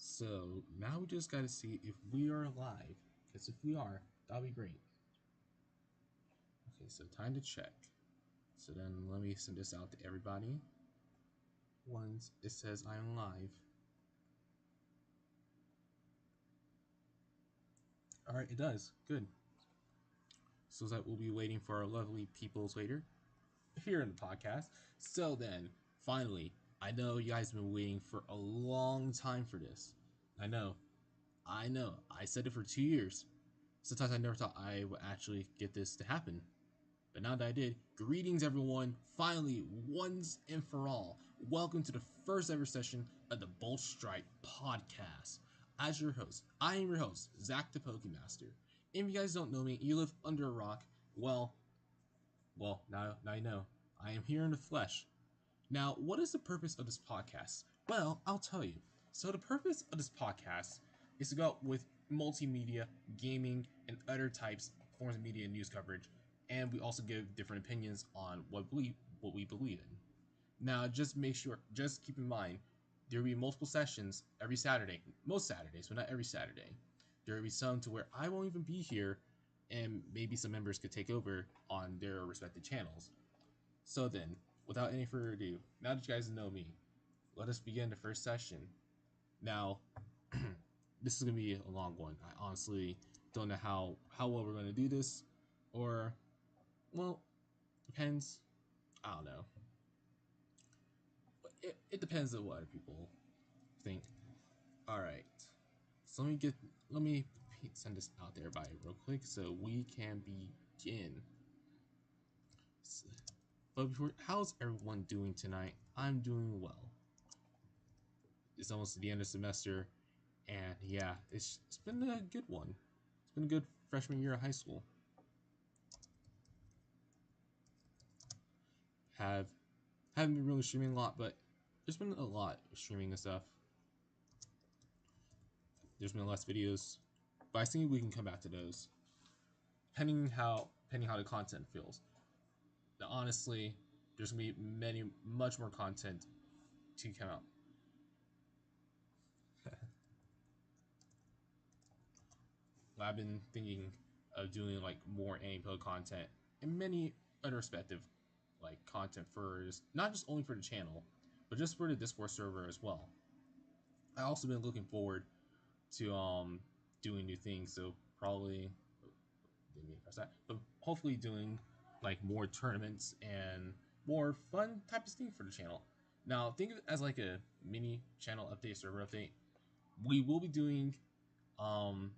So now we just gotta see if we are live. Because if we are, that'll be great. Okay, so time to check. So then let me send this out to everybody. Once it says I'm live. Alright, it does. Good. So that we'll be waiting for our lovely peoples later here in the podcast. So then, finally, I know you guys have been waiting for a long time for this. I know. I said it for 2 years. Sometimes I never thought I would actually get this to happen. But now that I did, greetings everyone. Finally, once and for all, welcome to the first ever session of the BoltStrike Podcast. As your host, I am your host, Zach the Pokemaster. If you guys don't know me, you live under a rock, now you know. I am here in the flesh. Now, what is the purpose of this podcast? Well, I'll tell you. So the purpose of this podcast is to go out with multimedia, gaming, and other types forms of media and news coverage, and we also give different opinions on what we believe in. Now, just keep in mind, there will be multiple sessions every Saturday, most Saturdays, but not every Saturday. There will be some to where I won't even be here, and maybe some members could take over on their respective channels. So then, without any further ado, now that you guys know me, let us begin the first session. Now, this is gonna be a long one. I honestly don't know how well we're gonna do this, or well, depends. I don't know. It depends on what other people think. All right. So let me send this out there by real quick so we can begin. But before, how's everyone doing tonight? I'm doing well. It's almost the end of the semester, and yeah, it's been a good one. It's been a good freshman year of high school. Have haven't been really streaming a lot, but there's been a lot of streaming and stuff. There's been less videos, but I think we can come back to those, depending how the content feels. Now, honestly, there's gonna be much more content to come out. I've been thinking of doing like more anime content and many other respective like content for not just only for the channel, but just for the Discord server as well. I also been looking forward to doing new things, so probably didn't mean to press that, but hopefully doing like more tournaments and more fun type of thing for the channel. Now think of it as like a mini channel update, server update. We will be doing um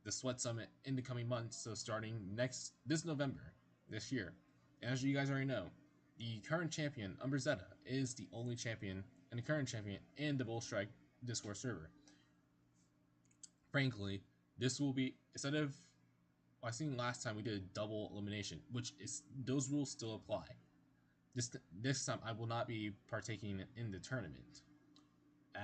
the Sweat Summit in the coming months. So starting this November, this year. And as you guys already know, the current champion, Umberzetta, is the only champion and the current champion in the BoltStrike Discord server. Frankly, this will be instead of I seen last time we did a double elimination, which is those rules still apply. This time I will not be partaking in the tournament.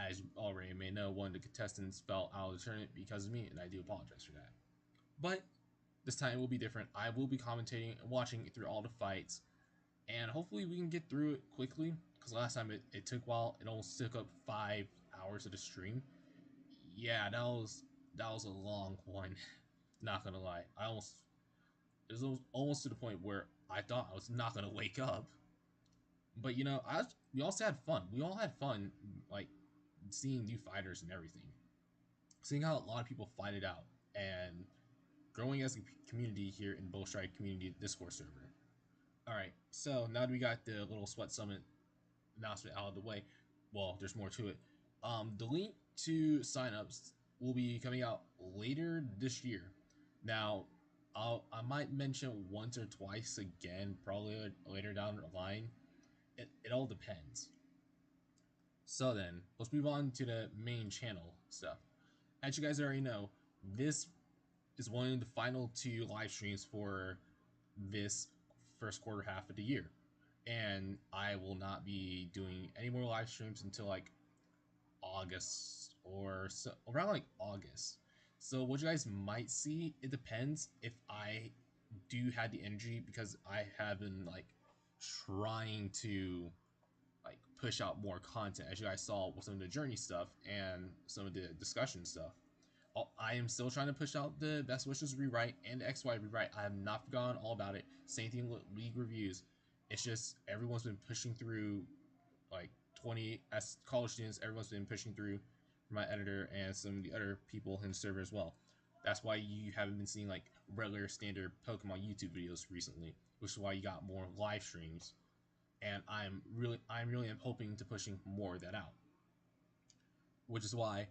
As you already may know, one of the contestants fell out of the tournament because of me, and I do apologize for that. But this time it will be different. I will be commentating and watching through all the fights, and hopefully we can get through it quickly. Because last time it took a while. It almost took up 5 hours of the stream. Yeah, that was a long one. Not gonna lie, it was almost to the point where I thought I was not gonna wake up. But we also had fun. We all had fun, like seeing new fighters and everything, seeing how a lot of people fight it out, and growing as a community here in BoltStrike Community Discord server. All right, so now that we got the little Sweat Summit announcement out of the way, well, there's more to it. The link to signups will be coming out later this year. Now, I might mention once or twice again, probably later down the line. It all depends. So then, let's move on to the main channel stuff. As you guys already know, this is one of the final 2 live streams for this first quarter half of the year. And I will not be doing any more live streams until like August or so, around like August. So what you guys might see, it depends if I do have the energy, because I have been like trying to like push out more content, as you guys saw with some of the journey stuff and some of the discussion stuff. I am still trying to push out the Best Wishes rewrite and the XY rewrite. I have not forgotten all about it. Same thing with League reviews. It's just everyone's been pushing through, like 20 as college students. Everyone's been pushing through for my editor and some of the other people in the server as well. That's why you haven't been seeing like regular standard Pokemon YouTube videos recently, which is why you got more live streams. And I'm really hoping to pushing more of that out. Which is why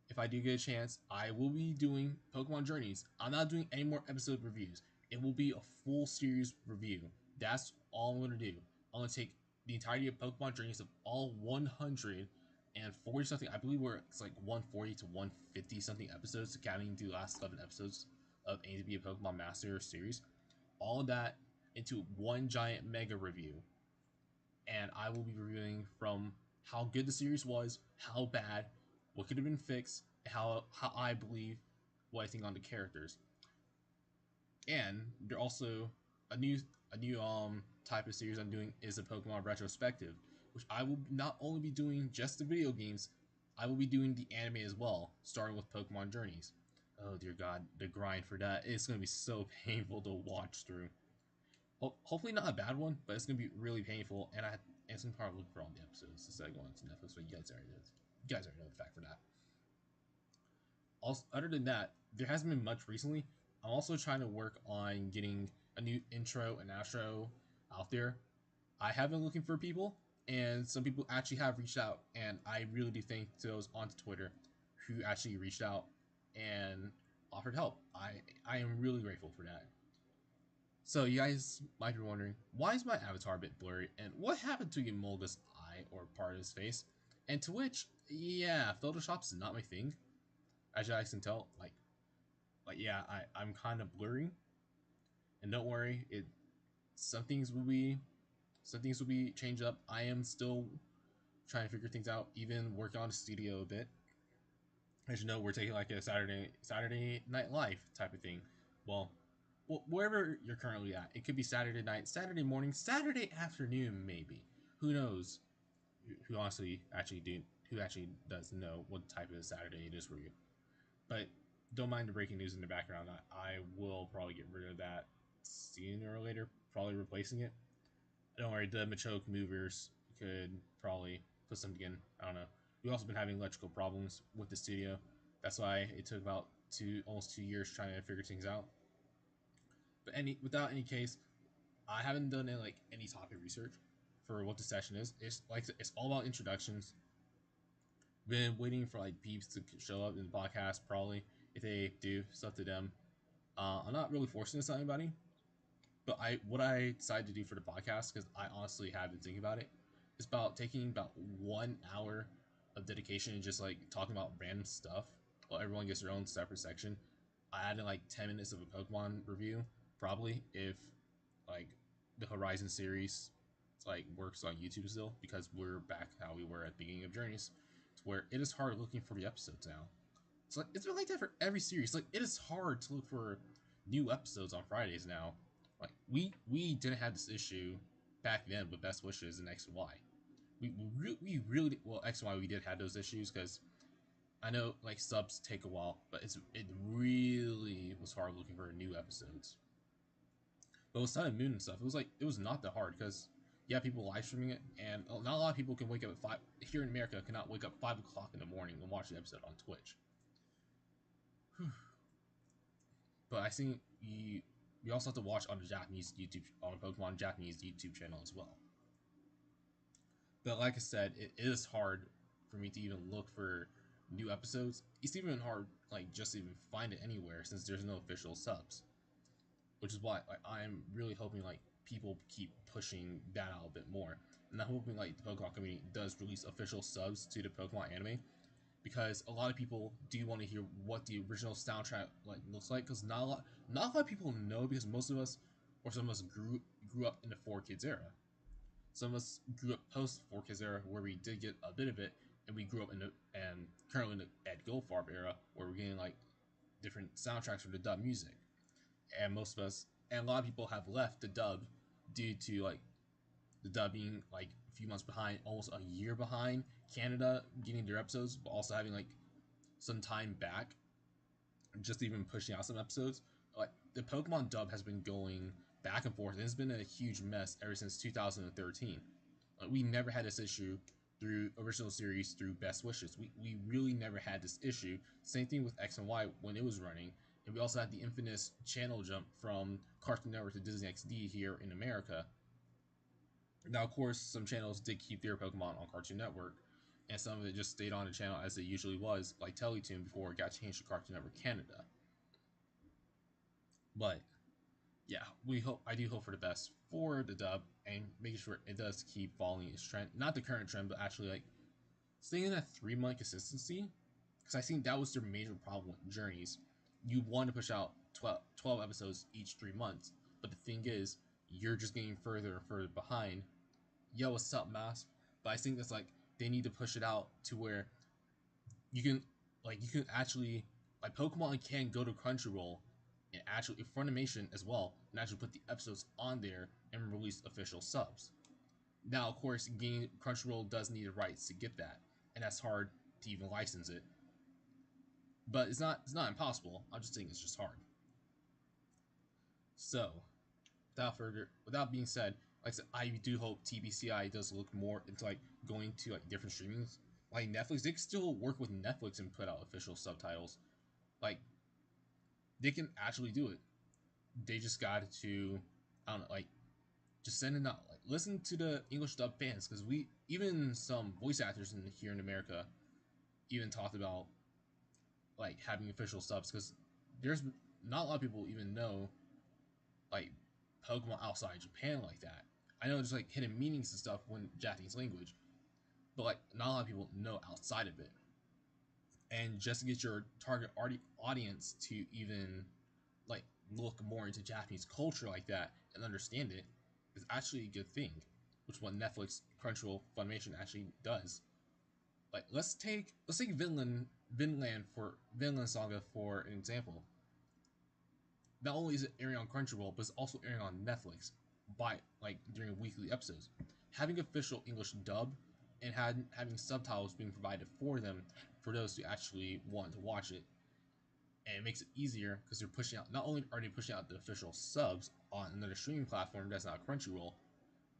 if I do get a chance, I will be doing Pokemon Journeys. I'm not doing any more episode reviews. It will be a full series review. That's all I'm going to do. I'm going to take the entirety of Pokemon Journeys of all 140 something. I believe it's like 140 to 150 something episodes, counting the last 11 episodes of A to be a Pokemon Master series. All of that into one giant mega review. And I will be reviewing from how good the series was, how bad, what could have been fixed, and how I believe what I think on the characters. And there also a new type of series I'm doing is a Pokemon retrospective, which I will not only be doing just the video games, I will be doing the anime as well, starting with Pokemon Journeys. Oh dear God, the grind for that, it's gonna be so painful to watch through. Hopefully not a bad one, but it's gonna be really painful, and it's gonna probably look for all the episodes instead of going to Netflix. But you guys already know the fact for that. Also, other than that, there hasn't been much recently. I'm also trying to work on getting a new intro and outro out there. I have been looking for people, and some people actually have reached out, and I really do thank those on Twitter who actually reached out and offered help. I am really grateful for that. So you guys might be wondering, why is my avatar a bit blurry, and what happened to Emolga's eye or part of his face? And to which, yeah, Photoshop's not my thing. As you guys can tell, yeah, I'm kind of blurry. And don't worry, some things will be changed up. I am still trying to figure things out, even working on the studio a bit. As you know, we're taking like a Saturday Night Live type of thing. Well, wherever you're currently at, it could be Saturday night, Saturday morning, Saturday afternoon, maybe. Who knows? Who honestly who actually does know what type of Saturday it is for you? But don't mind the breaking news in the background. I will probably get rid of that sooner or later, probably replacing it. Don't worry, the Machoke movers could probably put something in. I don't know. We've also been having electrical problems with the studio. That's why it took about almost 2 years trying to figure things out. But without any case, I haven't done any topic research for what the session is. It's all about introductions. Been waiting for like peeps to show up in the podcast. Probably if they do, it's up to them. I'm not really forcing this on anybody, but what I decided to do for the podcast, because I honestly have been thinking about it, is about taking about 1 hour of dedication and just like talking about random stuff. Well, everyone gets their own separate section. I added like 10 minutes of a Pokemon review, probably, if like the Horizon series like works on YouTube still, because we're back how we were at the beginning of Journeys, to where it is hard looking for the episodes now. It's been like that for every series. Like, it is hard to look for new episodes on Fridays now. Like, we didn't have this issue back then with Best Wishes and X and Y. We really, well, X and Y, we did have those issues, because I know like subs take a while, but it really was hard looking for new episodes. But with Sun and Moon and stuff, it was not that hard, because yeah, people live streaming it, and not a lot of people can wake up at 5 here in America. Cannot wake up 5 o'clock in the morning and watch the episode on Twitch. But I think you also have to watch on the Japanese YouTube, on the Pokemon Japanese YouTube channel as well. But like I said, it is hard for me to even look for new episodes. It's even hard, like, just even find it anywhere, since there's no official subs. Which is why I'm really hoping like people keep pushing that out a bit more, and I'm hoping like the Pokemon community does release official subs to the Pokemon anime, because a lot of people do want to hear what the original soundtrack like looks like, because not a lot of people know, because most of us, or some of us, grew up in the 4Kids era. Some of us grew up post 4Kids era, where we did get a bit of it, and we grew up and currently in the Ed Goldfarb era, where we're getting like different soundtracks for the dub music. And most of us, and a lot of people, have left the dub due to like the dub being like a few months behind, almost a year behind Canada getting their episodes, but also having like some time back, just even pushing out some episodes. Like the Pokemon dub has been going back and forth, and it's been a huge mess ever since 2013. Like, we never had this issue through original series through Best Wishes. We really never had this issue. Same thing with X and Y when it was running, and we also had the infamous channel jump from Cartoon Network to Disney XD here in America. Now, of course, some channels did keep their Pokemon on Cartoon Network, and some of it just stayed on the channel as it usually was, like Teletoon, before it got changed to Cartoon Network Canada. But yeah, I do hope for the best for the dub and making sure it does keep following its trend, not the current trend, but actually like staying in that 3 month consistency. Because I think that was their major problem with Journeys. You want to push out 12 episodes each 3 months, but the thing is, you're just getting further and further behind. Yo, what's up, Mass? But I think that's like they need to push it out to where you can actually like Pokemon can go to Crunchyroll and actually Funimation as well, and actually put the episodes on there and release official subs. Now, of course, Crunchyroll does need the rights to get that, and that's hard to even license it. But it's not impossible. I'm just saying it's just hard. So, without being said, like I said, I do hope TBCI does look more into like going to like different streamings, like Netflix. They can still work with Netflix and put out official subtitles. Like they can actually do it. They just got to, I don't know, like just send it out. Like listen to the English dub fans, because we even some voice actors here in America even talked about like having official subs, because there's not a lot of people even know like Pokemon outside Japan like that. I know there's like hidden meanings and stuff when Japanese language, but like not a lot of people know outside of it. And just to get your target audience to even like look more into Japanese culture like that and understand it is actually a good thing, which is what Netflix, Crunchyroll, Funimation actually does. Like let's take Vinland Saga for an example. Not only is it airing on Crunchyroll, but it's also airing on Netflix by like during weekly episodes. Having official English dub and having subtitles being provided for them for those who actually want to watch it, and it makes it easier because they're pushing out. Not only are they pushing out the official subs on another streaming platform that's not Crunchyroll,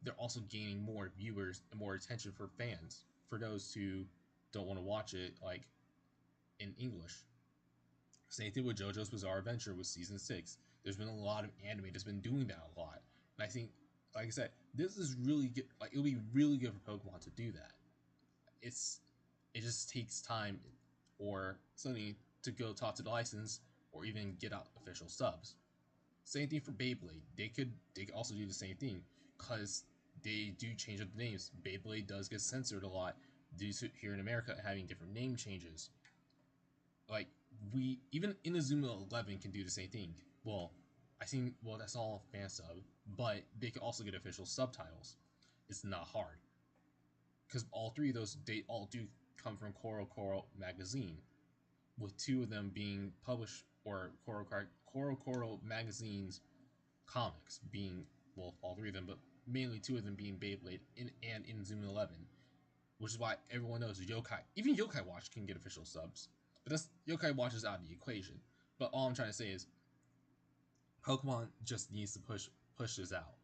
they're also gaining more viewers and more attention for fans, for those who don't want to watch it like in English. Same thing with JoJo's Bizarre Adventure with season 6. There's been a lot of anime that's been doing that a lot, and I think, like I said, this is really good. Like it'll be really good for Pokemon to do that. It's it just takes time or something to go talk to the license or even get out official subs. Same thing for Beyblade. They could also do the same thing, because they do change up the names. Beyblade does get censored a lot due to here in America having different name changes. Like we even Inazuma 11 can do the same thing. Well, I think that's all fan sub, but they can also get official subtitles. It's not hard, because all three of those they all do come from Koro magazine, with two of them being published, or Koro magazine's comics being, well, all three of them, but mainly two of them being Beyblade and Inazuma 11, which is why everyone knows Yokai, even Yokai Watch can get official subs. But that's Yokai Watch is out of the equation. But all I'm trying to say is Pokemon just needs to push this out.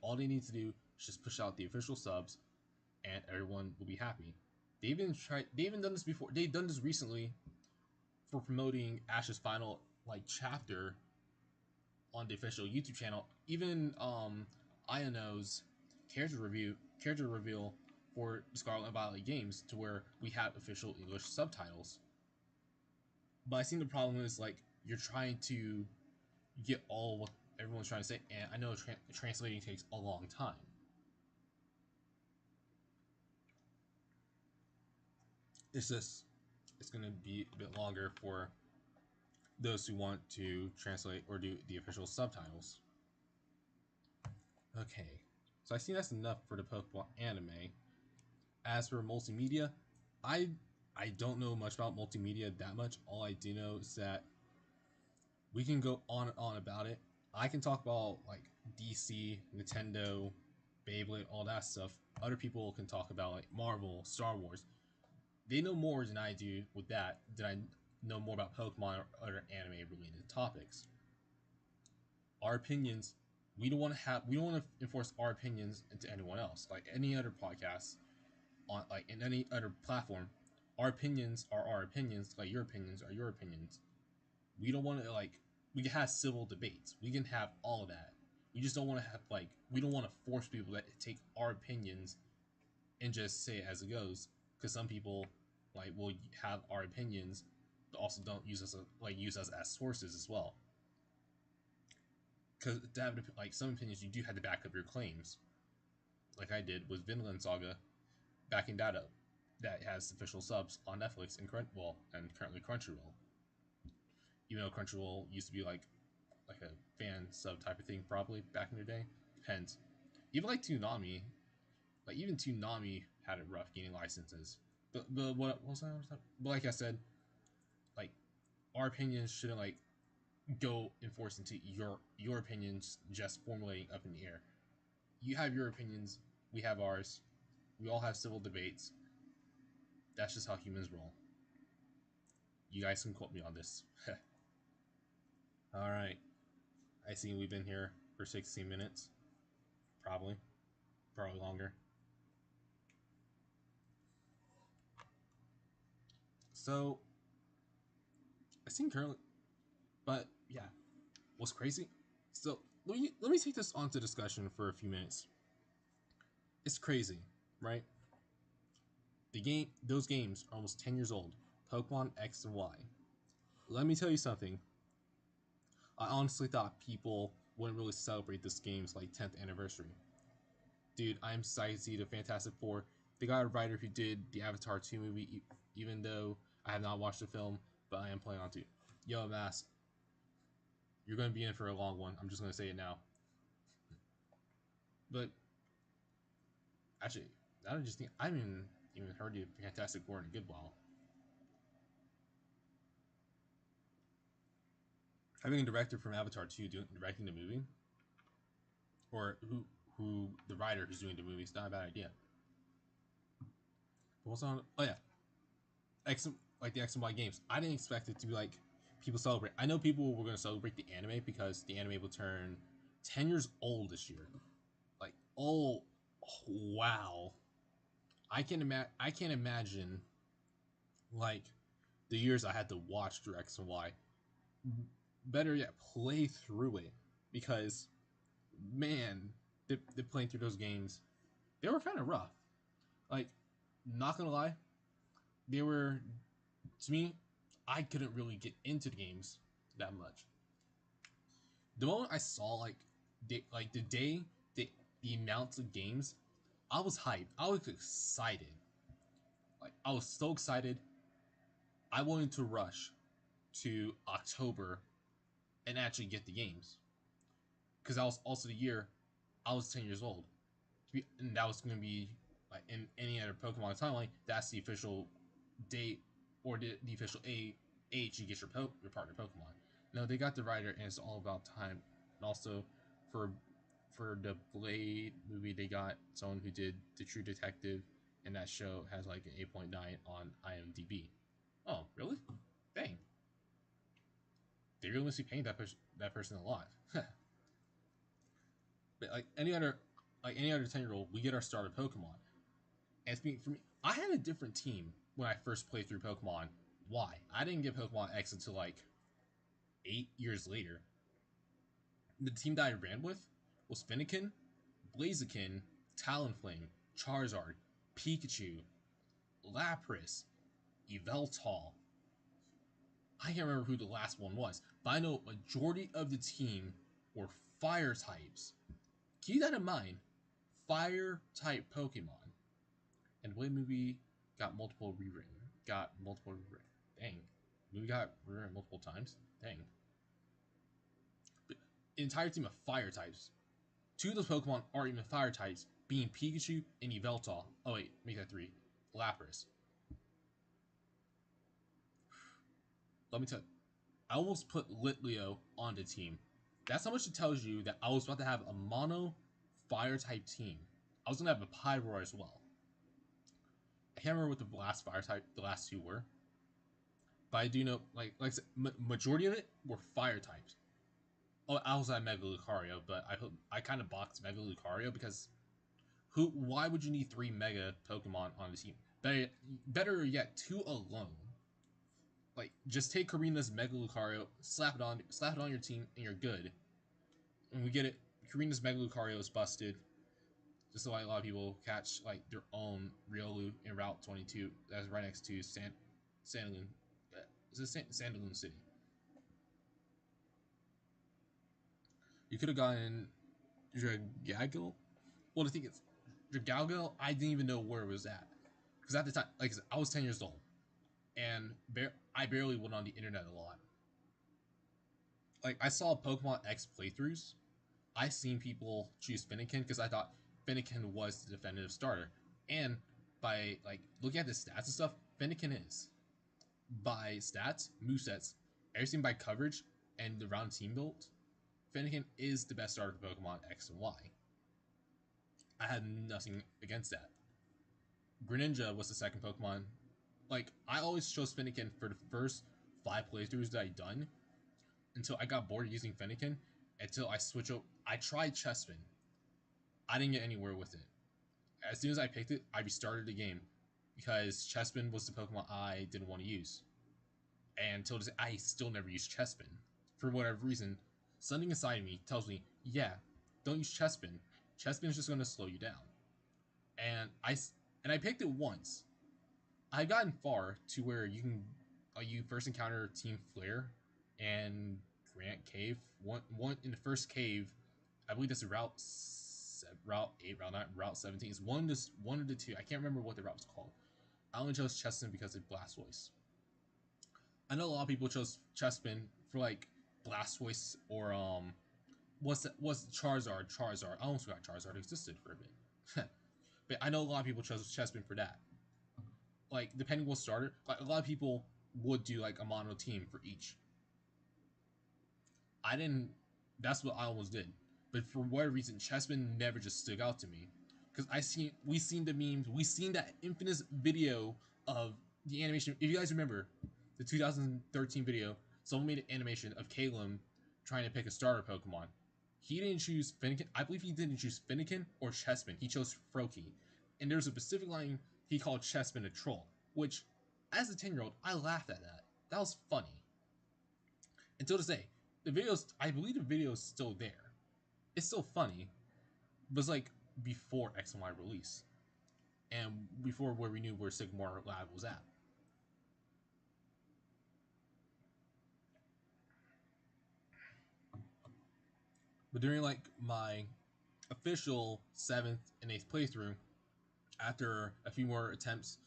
All they need to do is just push out the official subs, and everyone will be happy. They even done this before. They've done this recently for promoting Ash's final like chapter on the official YouTube channel. Even Iono's character reveal for Scarlet and Violet games, to where we have official English subtitles. But I think the problem is like you're trying to get all what everyone's trying to say, and I know translating takes a long time. It's gonna be a bit longer for those who want to translate or do the official subtitles. Okay, so I think that's enough for the Pokemon anime. As for multimedia, I I don't know much about multimedia that much. All I do know is that we can go on and on about it. I can talk about like DC, Nintendo, Beyblade, all that stuff. Other people can talk about like Marvel, Star Wars. They know more than I do with that. Than I know more about Pokemon or other anime related topics. Our opinions, we don't want to enforce our opinions into anyone else. Like any other podcast on like in any other platform, our opinions are our opinions. Like your opinions are your opinions. We don't want to like we can have civil debates. We can have all of that. We just don't want to have like we don't want to force people to take our opinions and just say it as it goes. Because some people like will have our opinions, but also don't use us as sources as well. Because to have like some opinions, you do have to back up your claims, like I did with Vinland Saga, backing that up. That has official subs on Netflix and and currently Crunchyroll. Even though Crunchyroll used to be like a fan sub type of thing, probably back in the day. Depends. Even like Toonami, like even Toonami had it rough getting licenses. But what was that? But like I said, like our opinions shouldn't like go enforce into your opinions just formulating up in the air. You have your opinions, we have ours. We all have civil debates. That's just how humans roll. You guys can quote me on this. All right. I see we've been here for 16 minutes. Probably. Probably longer. So, I think currently, but yeah, what's crazy? So let me take this onto discussion for a few minutes. It's crazy, right? Those games are almost 10 years old. Pokemon X and Y. Let me tell you something. I honestly thought people wouldn't really celebrate this game's like 10th anniversary. Dude, I'm excited to see the Fantastic Four. They got a writer who did the Avatar 2 movie, even though I have not watched the film, but I am planning on to. Yo, Mask, you're going to be in for a long one. I'm just going to say it now. But actually, I don't just think I haven't even heard the Fantastic Four in a good while. Having a director from Avatar 2 directing the movie, or who the writer who's doing the movie, is not a bad idea. But what's on? Oh yeah, X like the X and Y games. I didn't expect it to be like people celebrate. I know people were going to celebrate the anime because the anime will turn 10 years old this year. Like, oh wow. I can't imagine like the years I had to watch through X and Y. Better yet, play through it because man, they playing through those games, they were kind of rough. Like, not gonna lie, they were to me. I couldn't really get into the games that much. The moment I saw the day the amounts of games, I was hyped. I was excited. Like I was so excited. I wanted to rush to October and actually get the games because that was also the year I was 10 years old, and that was going to be like in any other Pokemon timeline. That's the official date or the official age you get your partner Pokemon. No, they got the writer, and it's all about time. And also, for the Blade movie, they got someone who did the True Detective, and that show has like an 8.9 on IMDb. Oh, really? Dang. They really must be paying that person a lot. But like any other 10-year-old, we get our start of Pokemon. And for me, I had a different team when I first played through Pokemon. Why? I didn't get Pokemon X until like 8 years later. The team that I ran with was Fennekin, Blaziken, Talonflame, Charizard, Pikachu, Lapras, Yveltal. I can't remember who the last one was, but I know majority of the team were fire types. Keep that in mind. Fire type Pokemon. And the Blade movie got multiple rewritten. Dang. The movie got rewritten multiple times. Dang. But an entire team of fire types. Two of those Pokemon aren't even fire types, being Pikachu and Yveltal. Oh wait, make that three. Lapras. Let me tell you, I almost put Litleo on the team. That's how much it tells you that I was about to have a mono fire type team. I was gonna have a Pyroar as well. I can't remember what the last fire type, the last two were, but I do know, like I said, majority of it were fire types. Oh, I also had Mega Lucario, but I kind of boxed Mega Lucario because who? Why would you need three Mega Pokemon on the team? Better yet, two alone. Like, just take Karina's Mega Lucario, slap it on your team, and you're good. And we get it. Karina's Mega Lucario is busted. Just so like a lot of people catch like their own Riolu in Route 22 that's right next to Sandalwood. Is it Sandalwood City? You could have gotten Dragago. Well, the thing is, Dragago, I didn't even know where it was at because at the time, like I said, I was 10 years old, and I barely went on the internet a lot. Like I saw Pokemon X playthroughs. I seen people choose Fennekin because I thought Fennekin was the definitive starter, and by like looking at the stats and stuff, Fennekin is by stats, movesets, everything by coverage, and the round team build. Fennekin is the best starter for Pokemon X and Y. I had nothing against that. Greninja was the second Pokemon. Like I always chose Fennekin for the first 5 playthroughs that I done until I got bored of using Fennekin. Until I switch up, I tried Chespin. I didn't get anywhere with it. As soon as I picked it, I restarted the game because Chespin was the Pokemon I didn't want to use. And until this, I still never used Chespin. For whatever reason, something inside of me tells me, yeah, don't use Chespin. Chespin is just going to slow you down. And I picked it once. I've gotten far to where you first encounter Team Flare and Grant Cave. One in the first cave, I believe that's Route 8, Route 9, Route 17. It's one of the two. I can't remember what the route was called. I only chose Chespin because of Blastoise. I know a lot of people chose Chespin for like Blastoise or what's Charizard? Charizard. I almost forgot Charizard existed for a bit. But I know a lot of people chose Chespin for that. Like depending what starter, like a lot of people would do like a mono team for each. I didn't. That's what I almost did. But for whatever reason, Chespin never just stuck out to me. Because we seen the memes, we seen that infamous video of the animation. If you guys remember, the 2013 video, someone made an animation of Caleb trying to pick a starter Pokemon. He didn't choose Fennekin. I believe he didn't choose Fennekin or Chespin. He chose Froakie. And there's a specific line he called Chespin a troll, which, as a 10-year-old, I laughed at that. That was funny. Until this day, I believe the video is still there. It's still funny, but it's like before X and Y release, and before where we knew where Sycamore Lab was at. But during like my official 7th and 8th playthrough, after a few more attempts,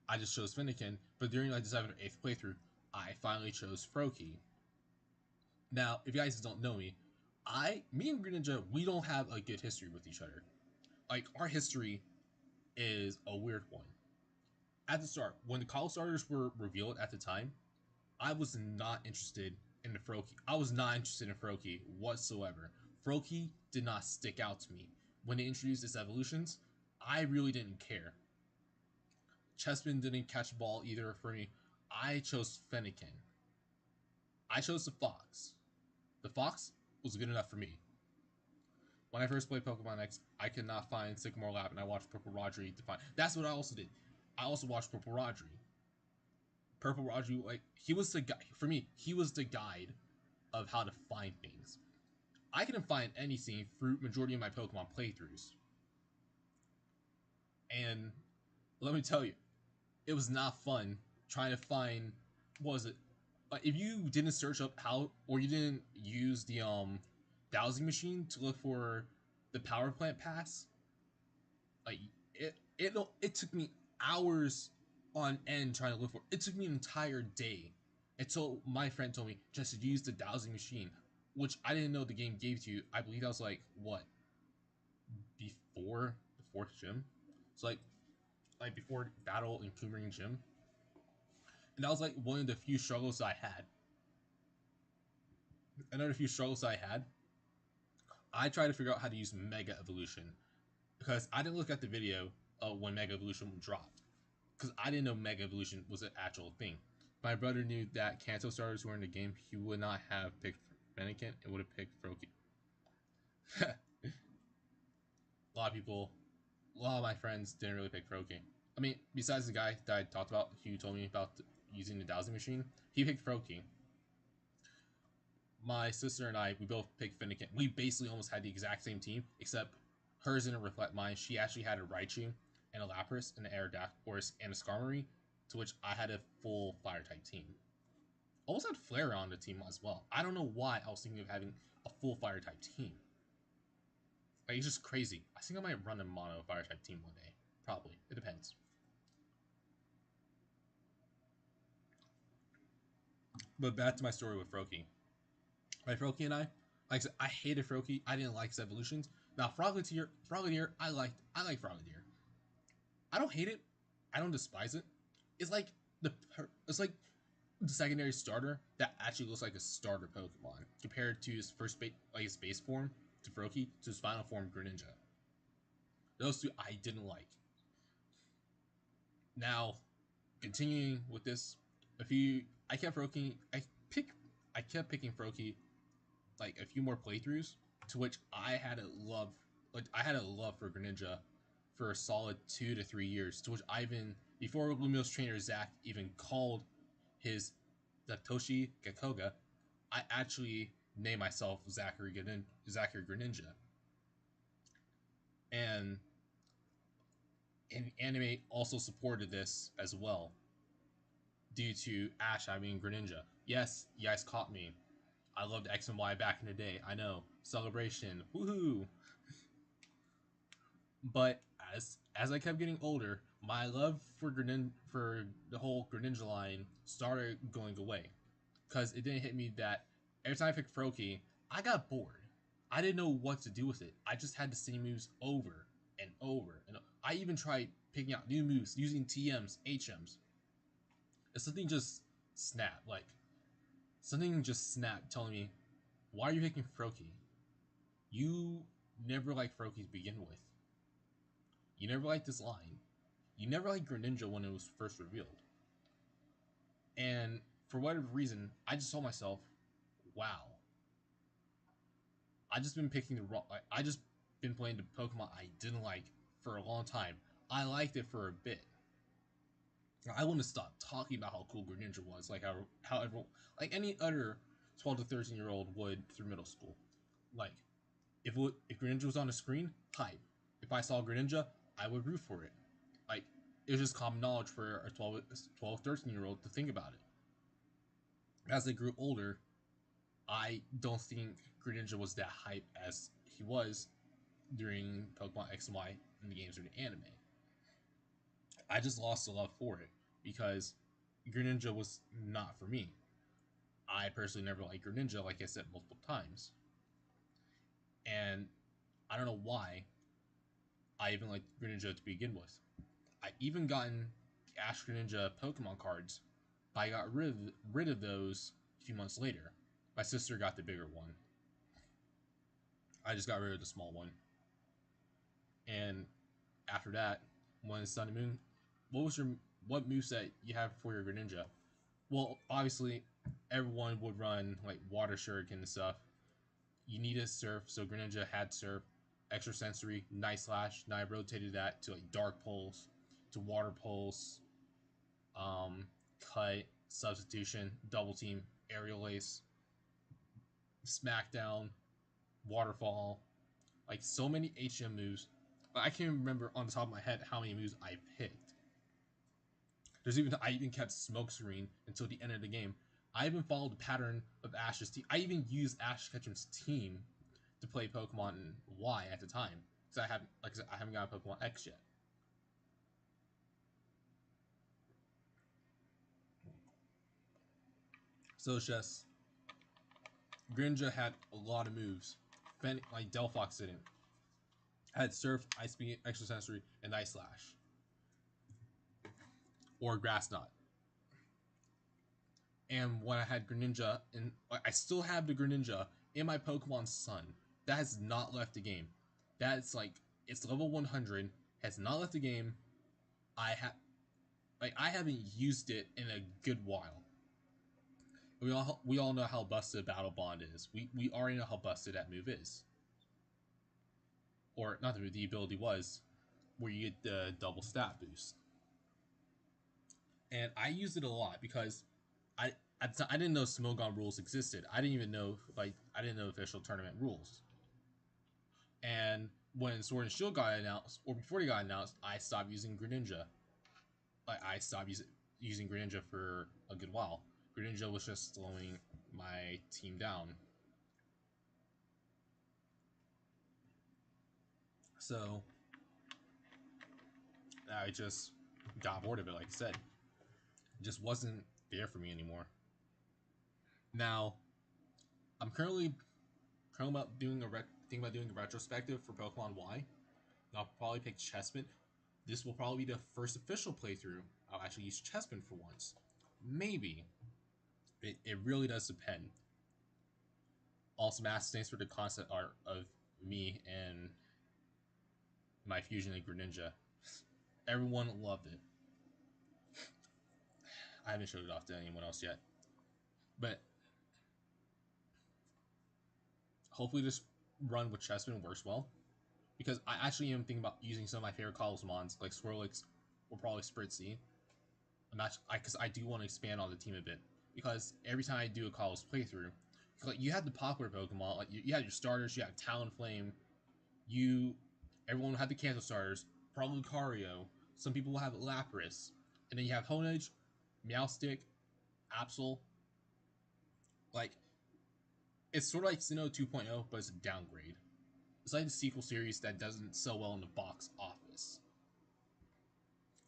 I just chose Fennekin. But during like the 7th or 8th playthrough, I finally chose Froakie. Now, if you guys don't know me, me and Greninja, we don't have a good history with each other. Like our history is a weird one. At the start, when the college starters were revealed at the time, I was not interested in the Froakie. I was not interested in Froakie whatsoever. Froakie did not stick out to me. When they introduced its evolutions, I really didn't care. Chespin didn't catch a ball either for me. I chose Fennekin. I chose the Fox. The Fox was good enough for me. When I first played Pokemon X, I could not find Sycamore Lab, and I watched Purple Rodri to find. That's what I also did. I also watched Purple Rodri. Purple Rodri, like he was the guy for me. He was the guide of how to find things. I couldn't find anything through majority of my Pokemon playthroughs, and let me tell you, it was not fun trying to find. What was it? If you didn't search up how, or you didn't use the dowsing machine to look for the power plant pass, like it took me hours on end trying to look for it. It took me an entire day until my friend told me just to use the dowsing machine, which I didn't know the game gave to you. I believe that was like what, before the 4th gym, so like before battle in Coumarin Gym, and that was like one of the few struggles I had. Another few struggles I had, I tried to figure out how to use Mega Evolution, because I didn't look at the video of when Mega Evolution dropped, because I didn't know Mega Evolution was an actual thing. My brother knew that Kanto starters were in the game. He would not have picked Fennekin. It would have picked Froakie. A lot of people, a lot of my friends didn't really pick Froakie. I mean, besides the guy that I talked about, who told me about using the dowsing machine, he picked Froakie. My sister and I, we both picked Fennekin. We basically almost had the exact same team, except hers didn't reflect mine. She actually had a Raichu and a Lapras and an Aerodactyl and a Skarmory, to which I had a full fire type team. Almost had Flare on the team as well. I don't know why I was thinking of having a full fire type team. Like, it's just crazy. I think I might run a mono fire type team one day. Probably. It depends. But back to my story with Froakie. My Froakie and I, like I said, I hated Froakie. I didn't like his evolutions. Now Frogadier, I like Frogadier. I don't hate it. I don't despise it. It's like it's like the secondary starter that actually looks like a starter Pokemon compared to his his base form to Froakie to his final form Greninja. Those two I didn't like. Now, continuing with this, I kept Froakie. I kept picking Froakie like a few more playthroughs, to which I had a love for Greninja for a solid 2 to 3 years. To which before Lumio's trainer Zach even called his Satoshi Gakoga, I actually named myself Zachary Greninja. And anime also supported this as well, due to Ash having Greninja. Yes, you guys caught me. I loved X and Y back in the day. I know. Celebration. Woohoo! But as I kept getting older, my love for for the whole Greninja line started going away. Because it didn't hit me that every time I picked Froakie, I got bored. I didn't know what to do with it. I just had the same moves over and over. And I even tried picking out new moves using TMs, HMs. And something just snapped. Like, something just snapped telling me, why are you picking Froakie? You never liked Froakie to begin with. You never liked this line. You never liked Greninja when it was first revealed. And for whatever reason, I just told myself, wow. I just been picking the wrong. I just been playing the Pokemon I didn't like for a long time. I liked it for a bit. I wouldn't stop talking about how cool Greninja was, like how everyone, like any other 12 to 13-year-old would through middle school. Like, if Greninja was on the screen, hype. If I saw Greninja, I would root for it. Like, it was just common knowledge for a 12, 13-year-old to think about it. As I grew older, I don't think Greninja was that hype as he was during Pokemon X and Y in the games or the anime. I just lost a love for it because Greninja was not for me. I personally never liked Greninja, like I said multiple times. And I don't know why I even liked Greninja to begin with. I even gotten Ash Greninja Pokemon cards, but I got rid of those a few months later. My sister got the bigger one. I just got rid of the small one. And after that, when Sun and Moon, what moveset you have for your Greninja? Well, obviously, everyone would run like Water Shuriken and stuff. You needed Surf, so Greninja had Surf, Extra Sensory, Night Slash. Now I rotated that to like Dark Pulse, to Water Pulse, Cut, Substitution, Double Team, Aerial Ace, Smackdown, Waterfall. Like, so many HM moves. I can't remember on the top of my head how many moves I picked. I even kept Smoke Screen until the end of the game. I even followed the pattern of Ash's team. I even used Ash Ketchum's team to play Pokemon Y at the time, because I haven't got Pokemon X yet. So it's just Greninja had a lot of moves. Like Delphox didn't. Had Surf, Ice Beam, Extra Sensory, and Ice Slash. Or Grass Knot. And when I had Greninja, and I still have the Greninja in my Pokemon Sun. That has not left the game. That's like, It's level 100, has not left the game. I haven't used it in a good while. We all know how busted Battle Bond is. We already know how busted that move is, or not the ability was, where you get the double stat boost. And I used it a lot because I I didn't know Smogon rules existed. I didn't even know I didn't know official tournament rules. And when Sword and Shield got announced, or before they got announced, I stopped using Greninja. I stopped using Greninja for a good while. Greninja was just slowing my team down. So I just got bored of it, like I said. It just wasn't there for me anymore. Now, I'm currently about doing thinking about doing a retrospective for Pokemon Y. And I'll probably pick Chespin. This will probably be the first official playthrough I'll actually use Chespin for once. Maybe. It really does depend. Also, Mass, thanks for the concept art of me and my fusion of Greninja. Everyone loved it. I haven't showed it off to anyone else yet. But hopefully this run with Chespin works well. Because I actually am thinking about using some of my favorite Cosmons, like Swirlix or probably Spritzy. Because I do want to expand on the team a bit. Because every time I do a Kalos playthrough, like you have the popular Pokemon, like you have your starters, you have Talonflame, everyone will have the Kanto starters, probably Lucario, some people will have Lapras, and then you have Honedge, Meowstic, Absol. Like, it's sort of like Sinnoh 2.0, but it's a downgrade. It's like the sequel series that doesn't sell well in the box office.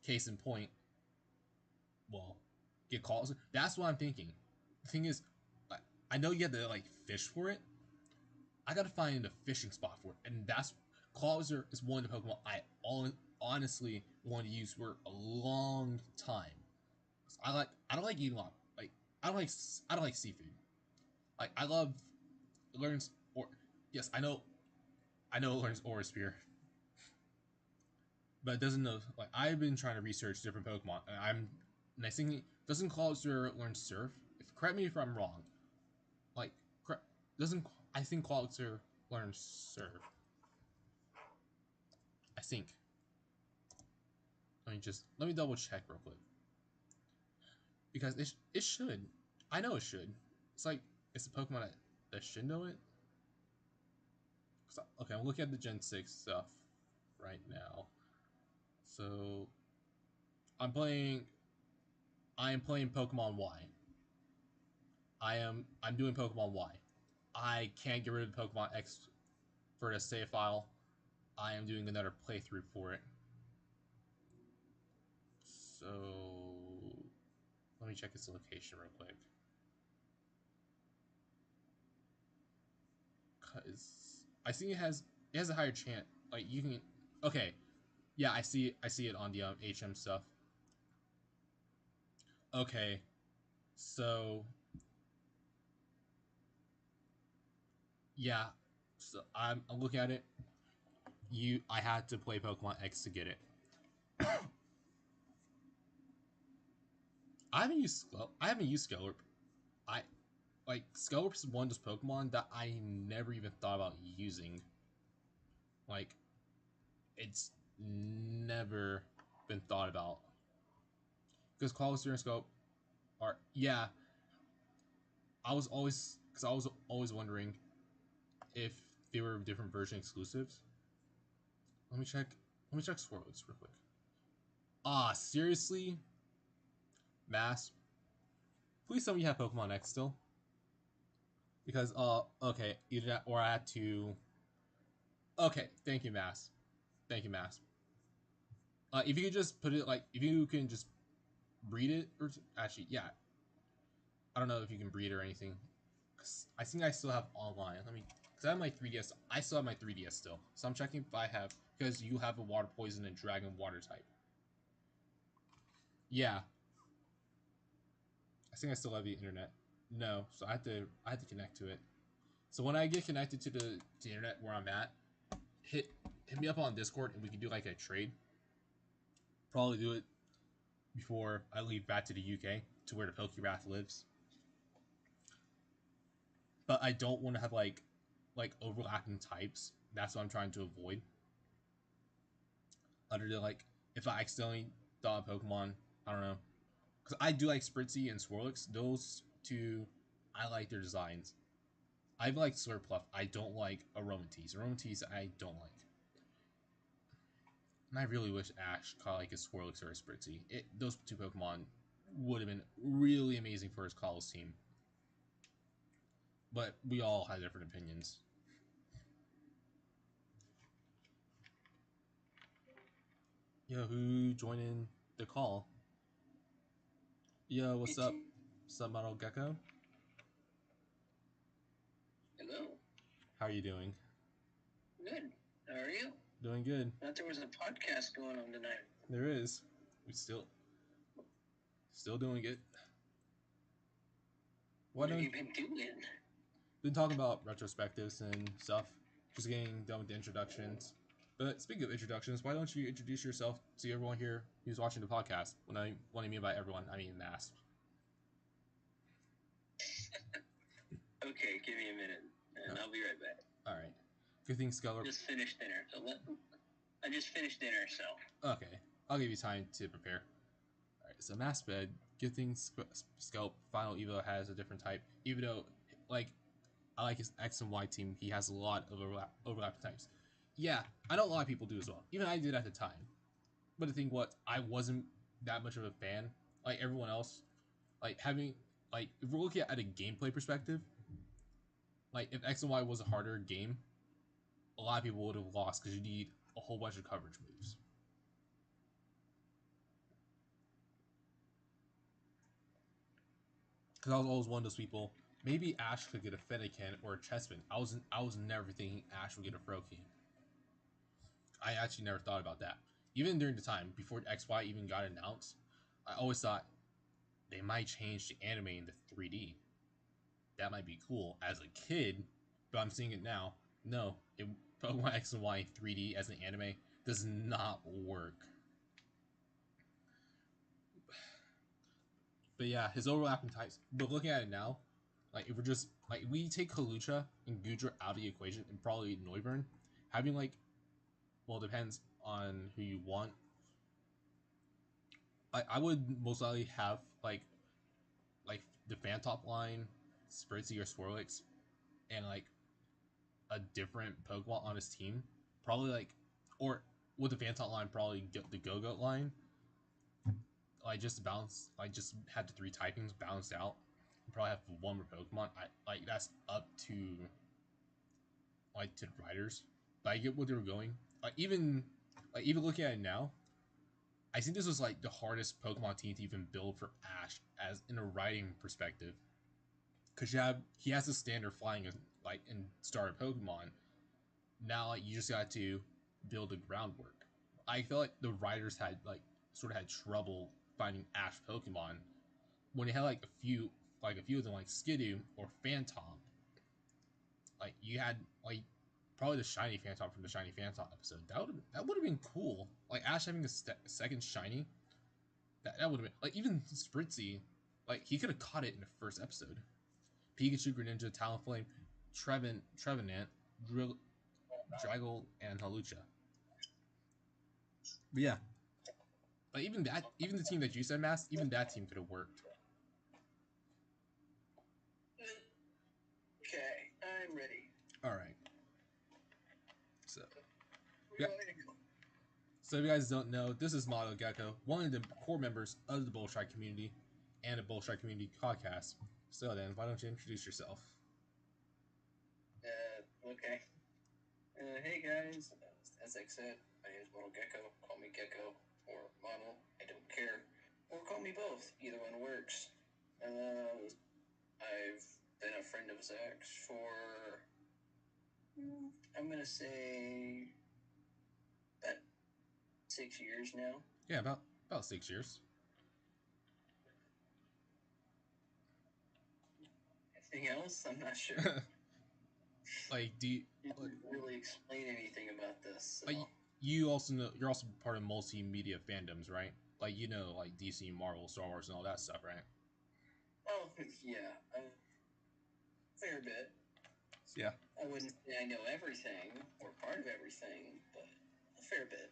Case in point, well, get calls. That's what I'm thinking. The thing is, I know you have to like fish for it. I gotta find a fishing spot for it, and that's Clawitzer is one of the Pokemon I honestly want to use for a long time. I don't like eating a lot. Like I don't like seafood. Like I love learns or yes I know it learns Aura Spear, but it doesn't know. Like I've been trying to research different Pokemon, and I think doesn't Clawitzer learn Surf? Correct me if I'm wrong. Like doesn't I think Clawitzer learns Surf? I think. Let me double check real quick because it should. I know it should. It's like it's a Pokemon that should know it. Okay, I'm looking at the Gen 6 stuff right now. So I am playing Pokemon Y. I'm doing Pokemon Y. I can't get rid of Pokemon X for the save file. I am doing another playthrough for it. So let me check its location real quick. Cause I think it has a higher chance. Like you can, okay, yeah, I see it on the HM stuff. Okay, so yeah, so I'm looking at it. I had to play Pokemon X to get it. I haven't used Skelorp. I like Skelorp's one of those Pokemon that I never even thought about using. Like it's never been thought about because Clawitzer and Scope are yeah. I was always wondering if they were different version exclusives. Let me check. Let me check Swirlix real quick. Seriously, Mass. Please tell me you have Pokemon X still. Because okay, either that or I had to. Okay, thank you, Mass. Thank you, Mass. If you could just put it like, if you can just breed it, or actually, yeah, I don't know if you can breed or anything. Cause I think I still have online. Let me, cause I have my 3DS. I still have my 3DS still, so I'm checking if I have because you have a water poison and dragon water type. Yeah, I think I still have the internet. No, so I had to connect to it. So when I get connected to the internet where I'm at, hit hit me up on Discord and we can do like a trade. Probably do it before I leave back to the UK to where the Pokerath lives. But I don't want to have like overlapping types. That's what I'm trying to avoid. Other than like if I accidentally thought a Pokemon, I don't know, because I do like Spritzy and Swirlix. Those two, I like their designs. I like Slurpluff. I don't like Aromatisse. Aromatisse, I don't like. And I really wish Ash caught like a Swirlix or a Spritzy. Those two Pokemon would have been really amazing for his college team. But we all had different opinions. Yo, who joined in the call? Yo, what's up? What's up, Model Gecko? Hello. How are you doing? Good. How are you? Doing good. I thought there was a podcast going on tonight. There is. We still doing it. What have you been doing? Been talking about retrospectives and stuff. Just getting done with the introductions. But speaking of introductions, why don't you introduce yourself to everyone here who's watching the podcast? When I mean by everyone, I mean Mass. Okay, give me a minute, and I'll be right back. All right. Good thing Skeller. Just finished dinner. I just finished dinner, so. Okay, I'll give you time to prepare. All right. So Mass Bed. Good thing Skelp Final Evo has a different type, even though like I like his X and Y team. He has a lot of overlapping types. Yeah, I know a lot of people do as well. Even I did at the time. But the thing was, I wasn't that much of a fan. Like everyone else, like having like if we're looking at a gameplay perspective, like if X and Y was a harder game, a lot of people would have lost because you need a whole bunch of coverage moves. Because I was always one of those people. Maybe Ash could get a Fennekin or a Chespin. I was never thinking Ash would get a Froakie. I actually never thought about that. Even during the time before XY even got announced, I always thought they might change the anime into 3D. That might be cool as a kid, but I'm seeing it now. No, Pokemon X and Y 3D as an anime does not work. But yeah, his overlapping types. But looking at it now, like if we're just like we take Kalucha and Gudra out of the equation and probably Noivern, having like, well, it depends on who you want. I would most likely have like the Fantop line, Spritzy or Swirlix, and like a different Pokemon on his team. Probably like, or with the Fantop line, probably get the Go-Go line. Like just balance, like just have the 3 typings balanced out. Probably have one more Pokemon. That's up to like to the writers. But I get what they were going. Even looking at it now, I think this was like the hardest Pokemon team to even build for Ash as in a writing perspective. Because he has a standard flying like in starter Pokemon. Now like you just got to build the groundwork. I feel like the writers had like sort of had trouble finding Ash Pokemon when they had like a few of them like Skidoo or Phantom. Like you had like probably the shiny Phantom from the shiny Phantom episode. That would have been cool. Like Ash having a second shiny. That would have been like even Spritzy. Like he could have caught it in the first episode. Pikachu, Greninja, Talonflame, Trevenant, Draggle, and Halucha. But yeah. But even the team that you said, Mass, even that team could have worked. Okay, I'm ready. Alright. Yeah. So if you guys don't know, this is Model Gecko, one of the core members of the BoltStrike community and the BoltStrike community podcast. So then, why don't you introduce yourself? Okay. Hey guys, as I said, my name is Model Gecko. Call me Gecko or Model. I don't care. Or call me both. Either one works. I've been a friend of Zach's for, I'm gonna say, about 6 years now. Yeah, about 6 years. Anything else? I'm not sure. like do you, You like, didn't really explain anything about this, like so. you also know you're also part of multimedia fandoms, right? Like you know like DC, Marvel, Star Wars, and all that stuff, right? Oh, yeah, a fair bit. Yeah. I wouldn't say I know everything or part of everything, but a fair bit.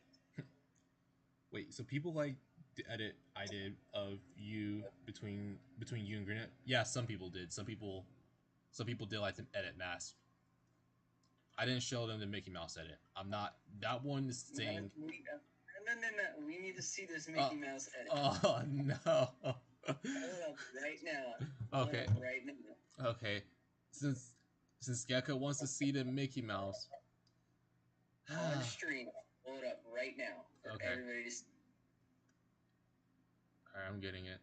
Wait, so people like the edit I did of you between you and Green? Yeah, some people did. Some people did like the edit mask. I didn't show them the Mickey Mouse edit. I'm not. That one is saying. No. We need to see this Uh, Mickey Mouse edit. oh no. Pull it up right now. Okay. Right now. Okay. Since Gecko wants to see the Mickey Mouse. On stream. Pull it up right now. For Okay. everybody to see. Alright, I'm getting it.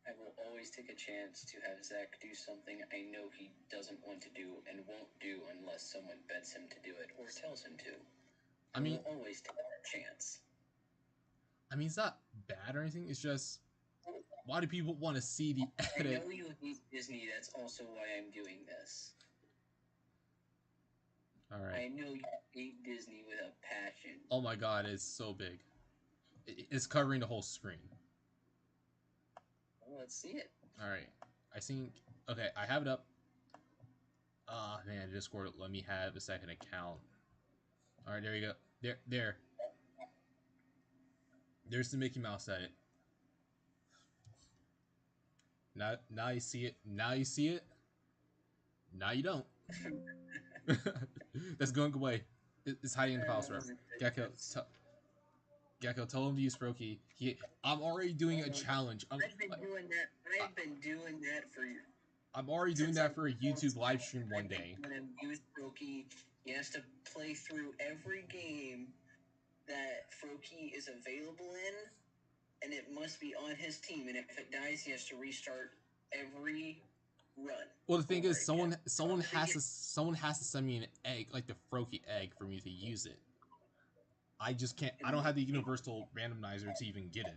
I will always take a chance to have Zach do something I know he doesn't want to do and won't do unless someone bets him to do it or tells him to. I will always take that chance. I mean, it's not bad or anything. It's just, why do people want to see the edit? I know you hate Disney. That's also why I'm doing this. All right. I know you hate Disney with a passion. Oh my god, it's so big. It's covering the whole screen. Well, let's see it. All right. I think. Okay, I have it up. Ah, man, Discord let me have a second account. All right, there you go. There. There's the Mickey Mouse edit. Now you see it. Now you see it. Now you don't. That's going away. It's hiding in the files forever. Gecko, tell him to use Froakie. I'm already doing a challenge. I've been doing that. I've been doing that for. I'm already doing that for a YouTube live stream one day. When I use Froakie, he has to play through every game that Froakie is available in, and it must be on his team. And if it dies, he has to restart every run. Well, the thing is, someone has to send me an egg, like the Froakie egg, for me to use it. I just can't. I don't have the universal randomizer to even get it.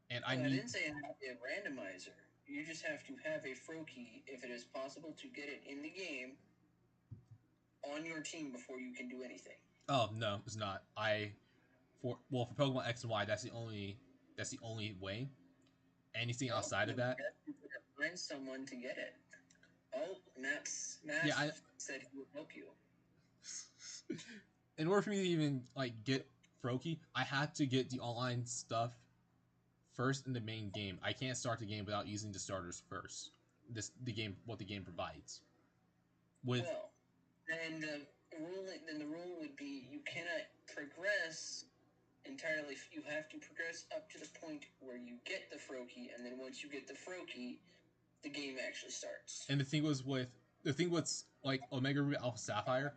And I didn't say it had to be a randomizer. You just have to have a Froakie, if it is possible to get it in the game, on your team before you can do anything. Oh no, it's not. For Pokemon X and Y, that's the only way. Anything outside of that, you better find someone to get it. Oh, Max said he would help you. In order for me to even get Froakie, I have to get the online stuff first in the main game. I can't start the game without using the starters first. What the game provides. And the rule would be you cannot progress entirely. You have to progress up to the point where you get the Froakie, and then once you get the Froakie, the game actually starts. And the thing was like Omega Ruby Alpha Sapphire,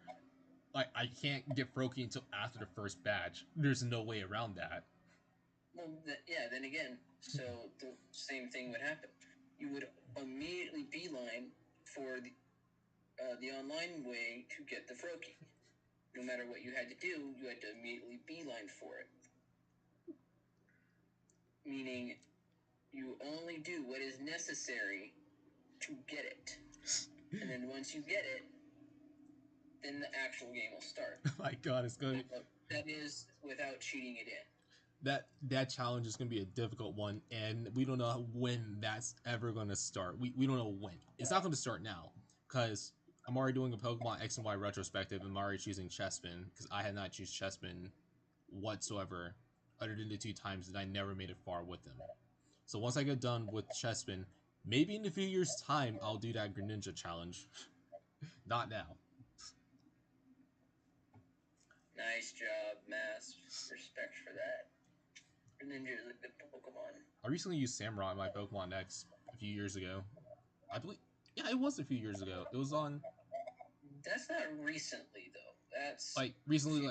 I can't get Froakie until after the first batch. There's no way around that. Well, then again, so the same thing would happen. You would immediately beeline for the online way to get the Froakie. No matter what you had to do, you had to immediately beeline for it. Meaning, you only do what is necessary to get it. And then once you get it, then the actual game will start. Oh my god, it's going to... That is without cheating it in. That challenge is going to be a difficult one, and we don't know when that's ever going to start. We don't know when. It's not going to start now, because I'm already doing a Pokemon X and Y retrospective, and I'm already choosing Chespin, because I had not choose Chespin whatsoever, other than the 2 times that I never made it far with them. So once I get done with Chespin, maybe in a few years' time, I'll do that Greninja challenge. Not now. Nice job, Mass. Respect for that. Greninja is a good Pokemon. I recently used Samurott in my Pokemon X a few years ago. I believe... Yeah, it was a few years ago. It was on... That's not recently, though. That's... recently,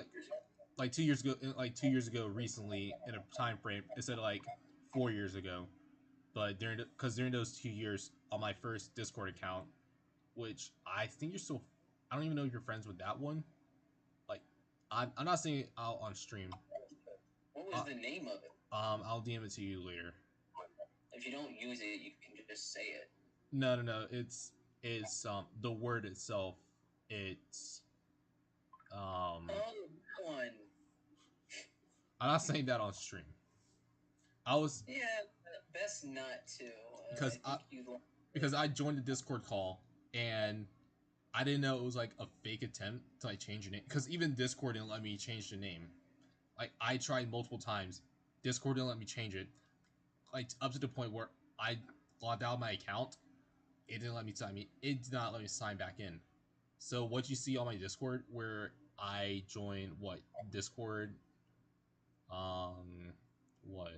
2 years ago, 2 years ago recently, in a time frame, instead of 4 years ago. But during those 2 years, on my first Discord account, which I think you're still... I don't even know if you're friends with that one. I'm not saying it out on stream. What was the name of it? I'll DM it to you later. If you don't use it, you can just say it. No. It's is the word itself. It's Oh, one. I'm not saying that on stream. I was Yeah, best not to. because I think you. because I joined the Discord call and I didn't know it was like a fake attempt to like change your name. Because even Discord didn't let me change the name. Like I tried multiple times, Discord didn't let me change it. Like up to the point where I logged out of my account, it didn't let me sign me. It did not let me sign back in. So what you see on my Discord, where I joined what Discord, um, what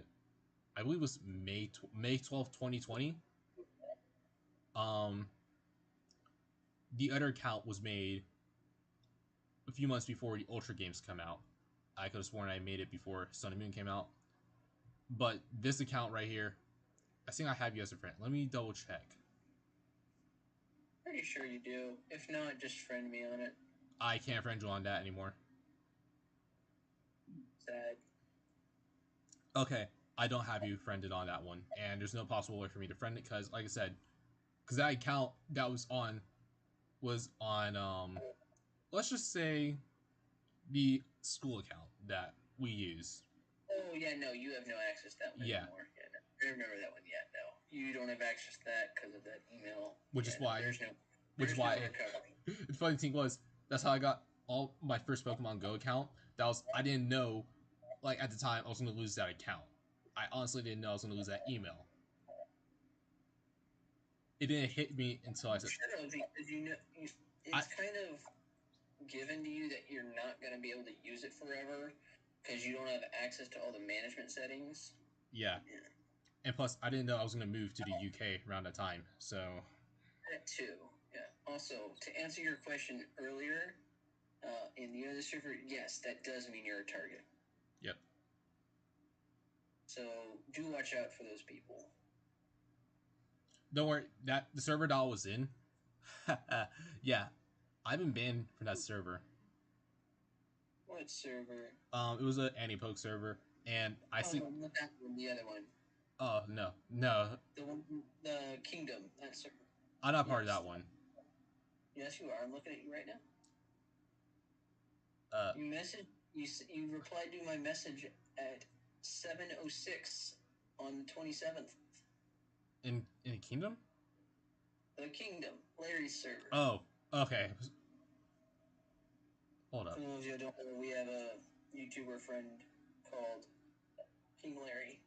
I believe was May 12th, 2020. Um, the other account was made a few months before the Ultra games come out. I could have sworn I made it before Sun and Moon came out. But this account right here, I think I have you as a friend. Let me double check. Pretty sure you do. If not, just friend me on it. I can't friend you on that anymore. Sad. Okay, I don't have you friended on that one, and there's no possible way for me to friend it because, like I said, because that account that was on let's just say the school account that we use. Oh yeah, no, you have no access to that one anymore. Yeah, no, I remember that one. Yeah, no, you don't have access to that because of that email. Which yeah, is why. There's no. Which There's why. no recovery. The funny thing was that's how I got all my first Pokemon Go account. I didn't know, like at the time I was gonna lose that account. I honestly didn't know I was gonna lose that email. It didn't hit me until I said. Because it's kind of given to you that you're not going to be able to use it forever because you don't have access to all the management settings. Yeah. And plus, I didn't know I was going to move to the UK around that time, so. That too. Yeah. Also, to answer your question earlier, in the other server, yes, that does mean you're a target. Yep. So do watch out for those people. Don't worry, that the server that I was in, yeah, I've been banned from that server. What server? It was an anti-poke server, and I see. Not that one, the other one. Oh no. The one, the Kingdom, that server. I'm not part of that one. Yes, you are. I'm looking at you right now. You replied to my message at 7:06 on the 27th. In the Kingdom? The Kingdom, Larry's server. Oh, okay. Hold up. For those of you who don't know, we have a YouTuber friend called King Larry.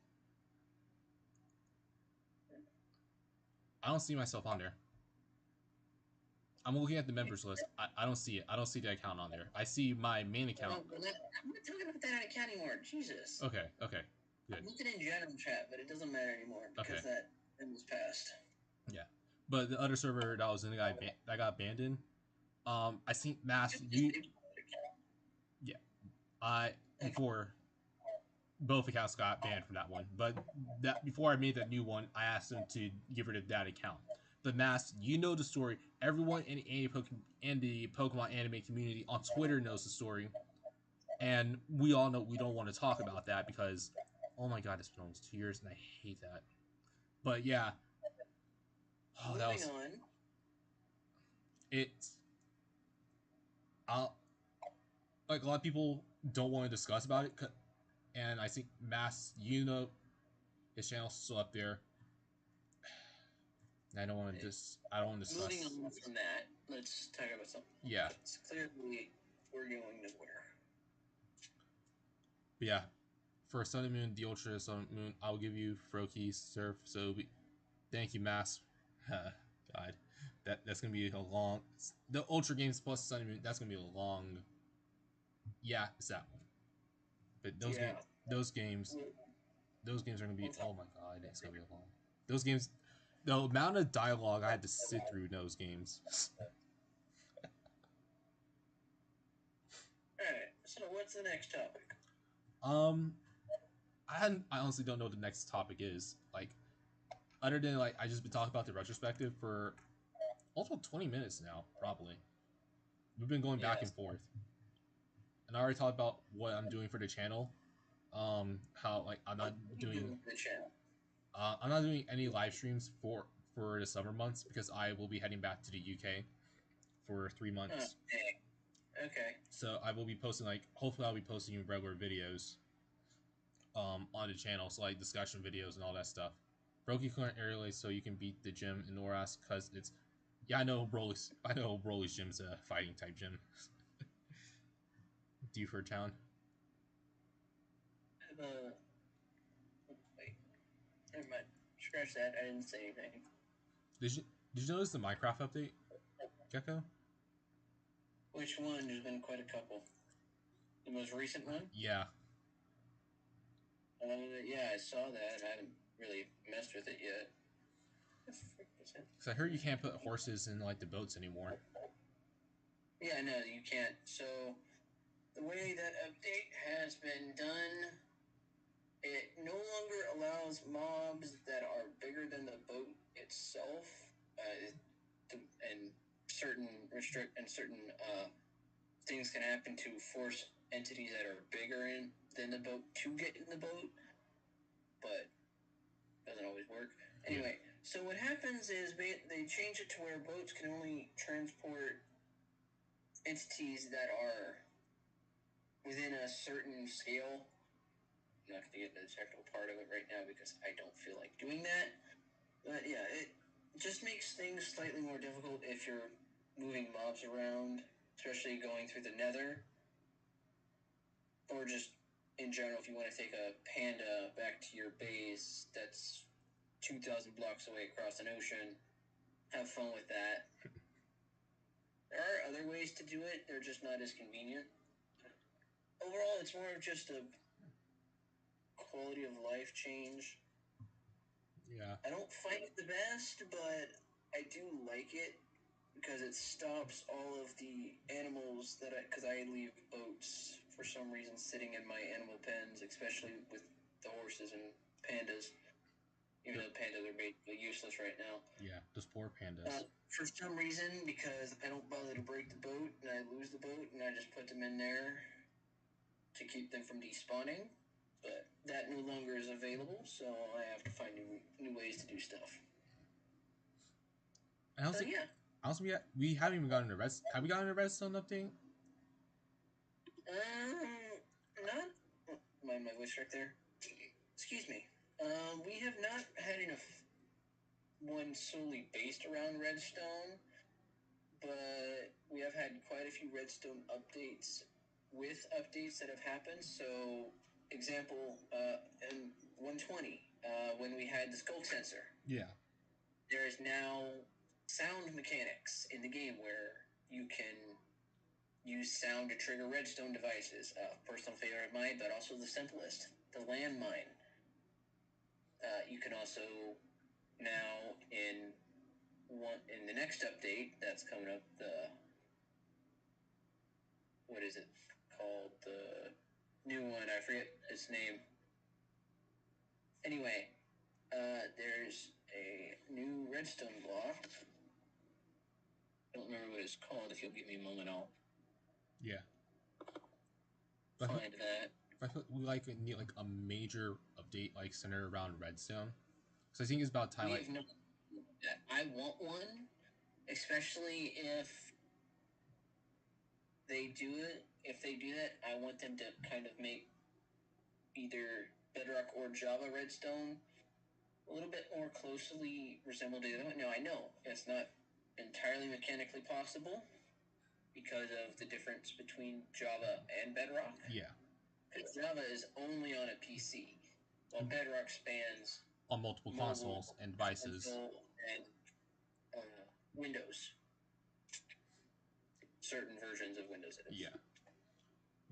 I don't see myself on there. I'm looking at the members list. I don't see it. I don't see the account on there. I see my main account. I'm not talking about that account anymore. Jesus. Okay. Good. I'm looking in general chat, but it doesn't matter anymore because that was passed. Yeah, but the other server that I was in, that got abandoned. I think Mass you. Yeah, before both accounts got banned from that one, but that before I made that new one, I asked them to get rid of that account. But Mass, you know the story. Everyone in the Pokemon anime community on Twitter knows the story, and we all know we don't want to talk about that because, oh my god, it's been almost 2 years and I hate that. But yeah, that was. Moving on. It's. Like a lot of people don't want to discuss about it, and I think Mass, his channel's still up there. I don't want to discuss. Moving on from that, let's talk about something. Yeah. It's clearly we're going nowhere. But yeah, for Sun and Moon, the Ultra Sun and Moon, I'll give you Froakie, Surf. So thank you, Mass. God, that's gonna be a long. The Ultra games plus Sun and Moon. That's gonna be a long. Yeah, it's that one. But those games are gonna be. Oh my god, it's gonna be a long. Those games, the amount of dialogue I had to sit through in those games. Alright, so what's the next topic? I honestly don't know what the next topic is. Like, other than like I just been talking about the retrospective for almost 20 minutes now, probably. We've been going back and forth. And I already talked about what I'm doing for the channel. How like I'm not doing the channel. I'm not doing any live streams for for the summer months because I will be heading back to the UK for 3 months. Okay. So I will be posting hopefully I'll be posting regular videos on the channel, so like discussion videos and all that stuff. Brokey current early so you can beat the gym in Noras because it's I know Broly's gym's a fighting type gym. Dewford Town. Wait, never mind. Scratch that. I didn't say anything. Did you notice the Minecraft update, Gecko? Which one? There's been quite a couple. The most recent one? Yeah. Yeah, I saw that. I haven't really messed with it yet. Because I heard you can't put horses in like the boats anymore. Yeah, no, you can't. So the way that update has been done, it no longer allows mobs that are bigger than the boat itself, and certain things can happen to force entities that are bigger than the boat to get in the boat, but doesn't always work. Anyway, So what happens is they change it to where boats can only transport entities that are within a certain scale. I'm not going to get into the technical part of it right now because I don't feel like doing that. But yeah, it just makes things slightly more difficult if you're moving mobs around, especially going through the nether. Or just in general, if you want to take a panda back to your base that's 2,000 blocks away across an ocean, have fun with that. There are other ways to do it, they're just not as convenient. Overall, it's more of just a quality of life change. Yeah. I don't find it the best, but I do like it because it stops all of the animals because I leave boats for some reason sitting in my animal pens, especially with the horses and pandas. Even though pandas are basically useless right now. Yeah, those poor pandas. For some reason, because I don't bother to break the boat and I lose the boat, and I just put them in there to keep them from despawning. But that no longer is available, so I have to find new ways to do stuff. And also, we haven't even gotten a redstone. Have we gotten a redstone update? Not. Mind my voice right there. Excuse me. We have not had enough one solely based around redstone, but we have had quite a few redstone updates with updates that have happened. So, example, in 120, when we had the skull sensor. Yeah. There is now sound mechanics in the game where you can use sound to trigger redstone devices. Personal favorite of mine, but also the simplest, the landmine. You can also now in the next update that's coming up, what is it called? The new one, I forget its name. Anyway, there's a new redstone block. I don't remember what it's called. If you'll give me a moment, I'll find that. I feel we need a major update centered around redstone. So I think it's about time. I want one, especially if they do it. If they do that, I want them to kind of make either Bedrock or Java redstone a little bit more closely resemble the other one. Now, I know it's not entirely mechanically possible because of the difference between Java and Bedrock. Yeah. Because Java is only on a PC, while Bedrock spans on multiple consoles and devices. And Windows. Certain versions of Windows it is. Yeah.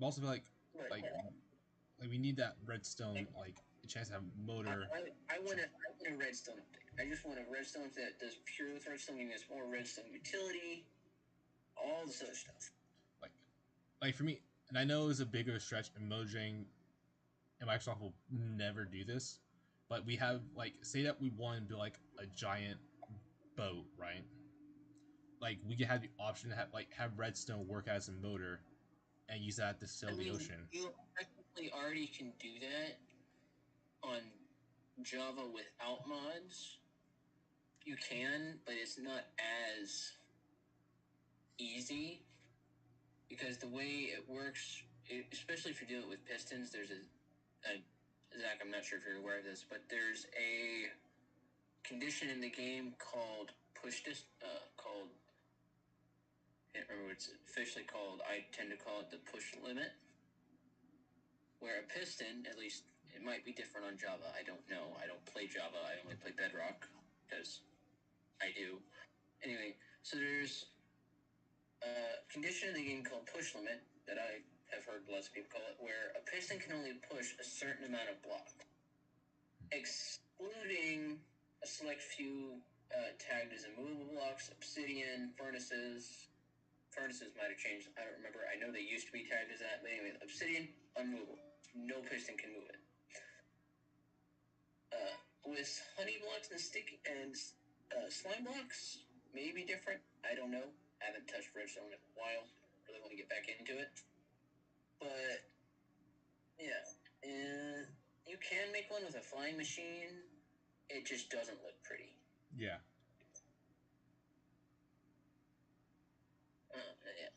I also feel like we need that redstone a chance to have motor. I want a redstone update. I just want a redstone that does pure with redstone, meaning there's more redstone utility, all this other stuff. Like for me, and I know it's a bigger stretch, and Mojang and Microsoft will never do this, but we have say that we want to build a giant boat, right? We could have the option to have redstone work as a motor and use that to sail the ocean. You technically already can do that on Java without mods. you can, but it's not as easy because the way it works, especially if you do it with pistons, there's a Zach, I'm not sure if you're aware of this, but there's a condition in the game called called I can't remember what it's officially called. I tend to call it the push limit, where a piston, at least it might be different on Java. I don't know. I don't play Java. I only play Bedrock because I do. Anyway, so there's a condition in the game called push limit that I have heard lots of people call it, where a piston can only push a certain amount of block, excluding a select few tagged as immovable blocks, obsidian, furnaces. Furnaces might have changed. I don't remember. I know they used to be tagged as that. But anyway, obsidian, unmovable. No piston can move it. With honey blocks and slime blocks, maybe different. I don't know. I haven't touched redstone in a while. Really want to get back into it. But yeah, you can make one with a flying machine. It just doesn't look pretty. Yeah. Yeah.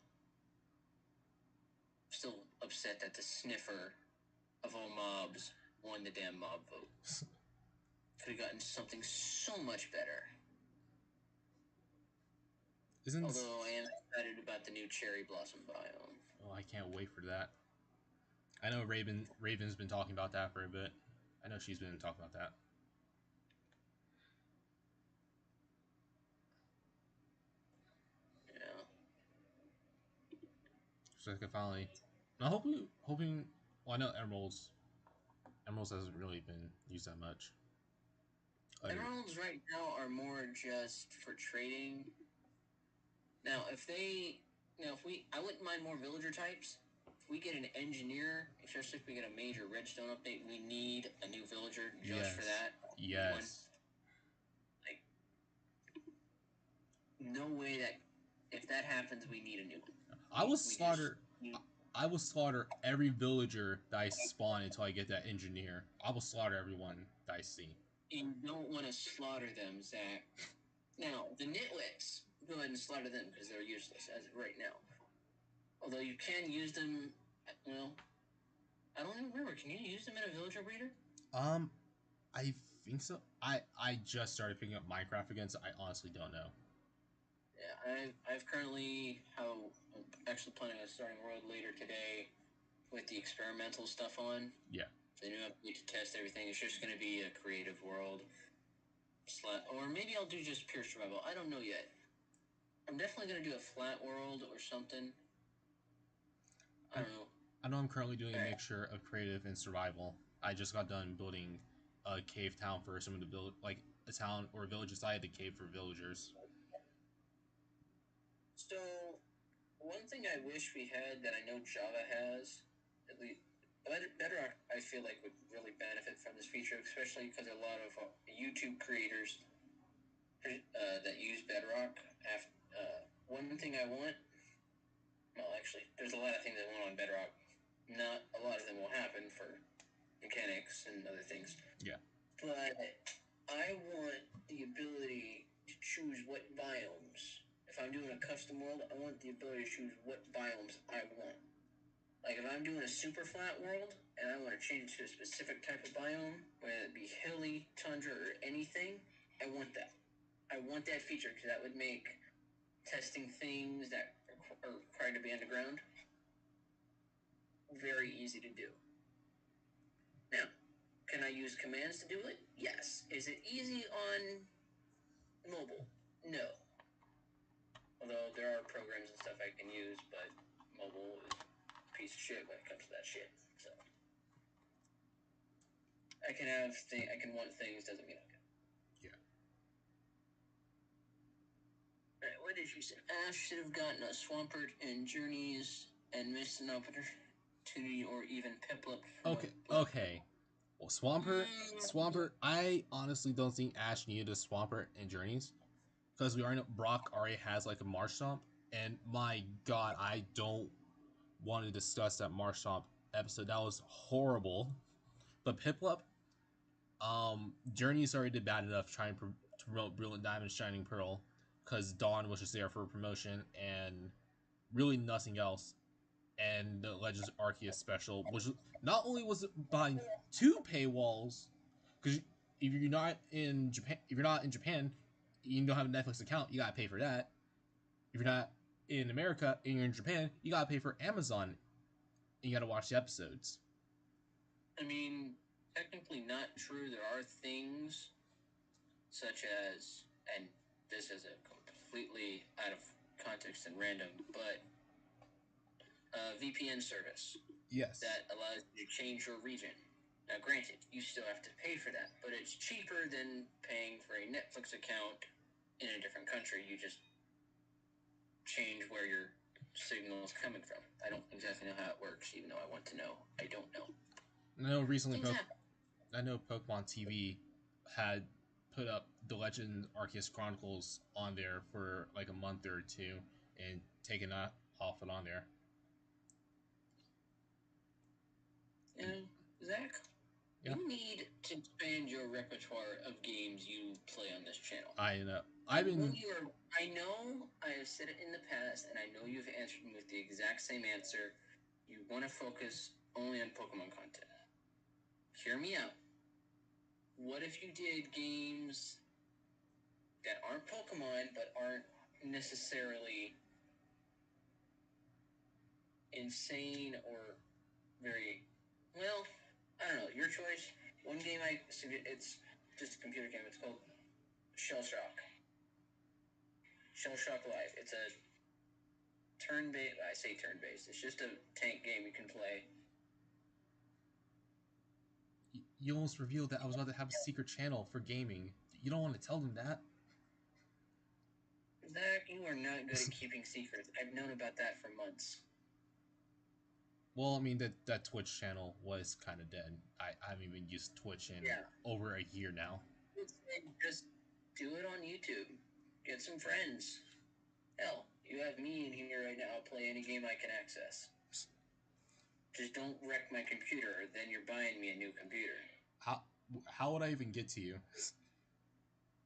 Still upset that the sniffer of all mobs won the damn mob vote. Could have gotten something so much better. Although I am excited about the new cherry blossom biome. Oh, I can't wait for that. I know Raven's been talking about that for a bit. I know she's been talking about that. Yeah. So I could finally. I'm hoping. Well, I know Emeralds hasn't really been used that much. Emeralds right now are more just for trading. Now, if I wouldn't mind more villager types. If we get an engineer, especially if we get a major redstone update, we need a new villager just for that. Yes. Like, no way that if that happens, we need a new one. I will slaughter every villager that I spawn until I get that engineer. I will slaughter everyone that I see. You don't want to slaughter them, Zach. Now, the nitwits, go ahead and slaughter them because they're useless as of right now. Although you can use them, well, I don't even remember. Can you use them in a villager breeder? I think so. I just started picking up Minecraft again, so I honestly don't know. Yeah, I've currently I'm actually planning on starting World later today with the experimental stuff on. Yeah. The new update to test everything. It's just going to be a creative world. Or maybe I'll do just pure survival. I don't know yet. I'm definitely going to do a flat world or something. I don't know. I know I'm currently doing a mixture of creative and survival. I just got done building a cave town for someone to build, like a town or a village inside the cave for villagers. So, one thing I wish we had that I know Java has, at least Bedrock, I feel like would really benefit from this feature, especially because a lot of YouTube creators that use Bedrock have. One thing I want, well, actually, there's a lot of things I want on Bedrock. Not a lot of them will happen for mechanics and other things. Yeah. But I want the ability to choose what biomes. If I'm doing a custom world, I want the ability to choose what biomes I want. Like if I'm doing a super flat world and I want to change it to a specific type of biome, whether it be hilly, tundra, or anything, I want that. I want that feature because that would make testing things that are required to be underground very easy to do. Now, can I use commands to do it? Yes. Is it easy on mobile? No. Although there are programs and stuff I can use, but mobile is a piece of shit when it comes to that shit. So I can want things doesn't mean I can. Yeah. Alright, what did you say? Ash should have gotten a Swampert in Journeys and missed an opportunity or even Piplup. Okay. Well, Swampert. I honestly don't think Ash needed a Swampert in Journeys because Brock already has like a Marsh Stomp, and my God, I don't want to discuss that Marsh Stomp episode. That was horrible. But Piplup, Journeys already did bad enough to promote Brilliant Diamond Shining Pearl because Dawn was just there for a promotion and really nothing else. And the Legends Arceus special, which not only was it behind two paywalls, because if you're not in Japan, you don't have a Netflix account, you gotta pay for that. If you're not in America and you're in Japan, you gotta pay for Amazon and you gotta watch the episodes. I mean, technically not true. There are things such as, and this is a completely out of context and random, but a VPN service Yes. that allows you to change your region. Now, granted, you still have to pay for that, but it's cheaper than paying for a Netflix account in a different country. You just change where your signal is coming from. I don't exactly know how it works, even though I want to know. I don't know. I know recently, I know Pokemon TV had put up the Legend Arceus Chronicles on there for like a month or two and taken that off and on there. Zach, yeah. You need to expand your repertoire of games you play on this channel. I know. I know I have said it in the past, and I know you've answered me with the exact same answer. You want to focus only on Pokemon content. Hear me out. What if you did games that aren't Pokemon, but aren't necessarily insane or very, well, I don't know, your choice. One game it's just a computer game. It's called Shell Shock. Shell Shock Live. It's a turn-based, I say turn-based, it's just a tank game you can play. You almost revealed that I was about to have a secret channel for gaming. You don't want to tell them that. Zach, you are not good at keeping secrets. I've known about that for months. Well, I mean, that Twitch channel was kind of dead. I haven't even used Twitch in over a year now. Just do it on YouTube. Get some friends. Hell, you have me in here right now. I'll play any game I can access. Just don't wreck my computer, then you're buying me a new computer. How would I even get to you?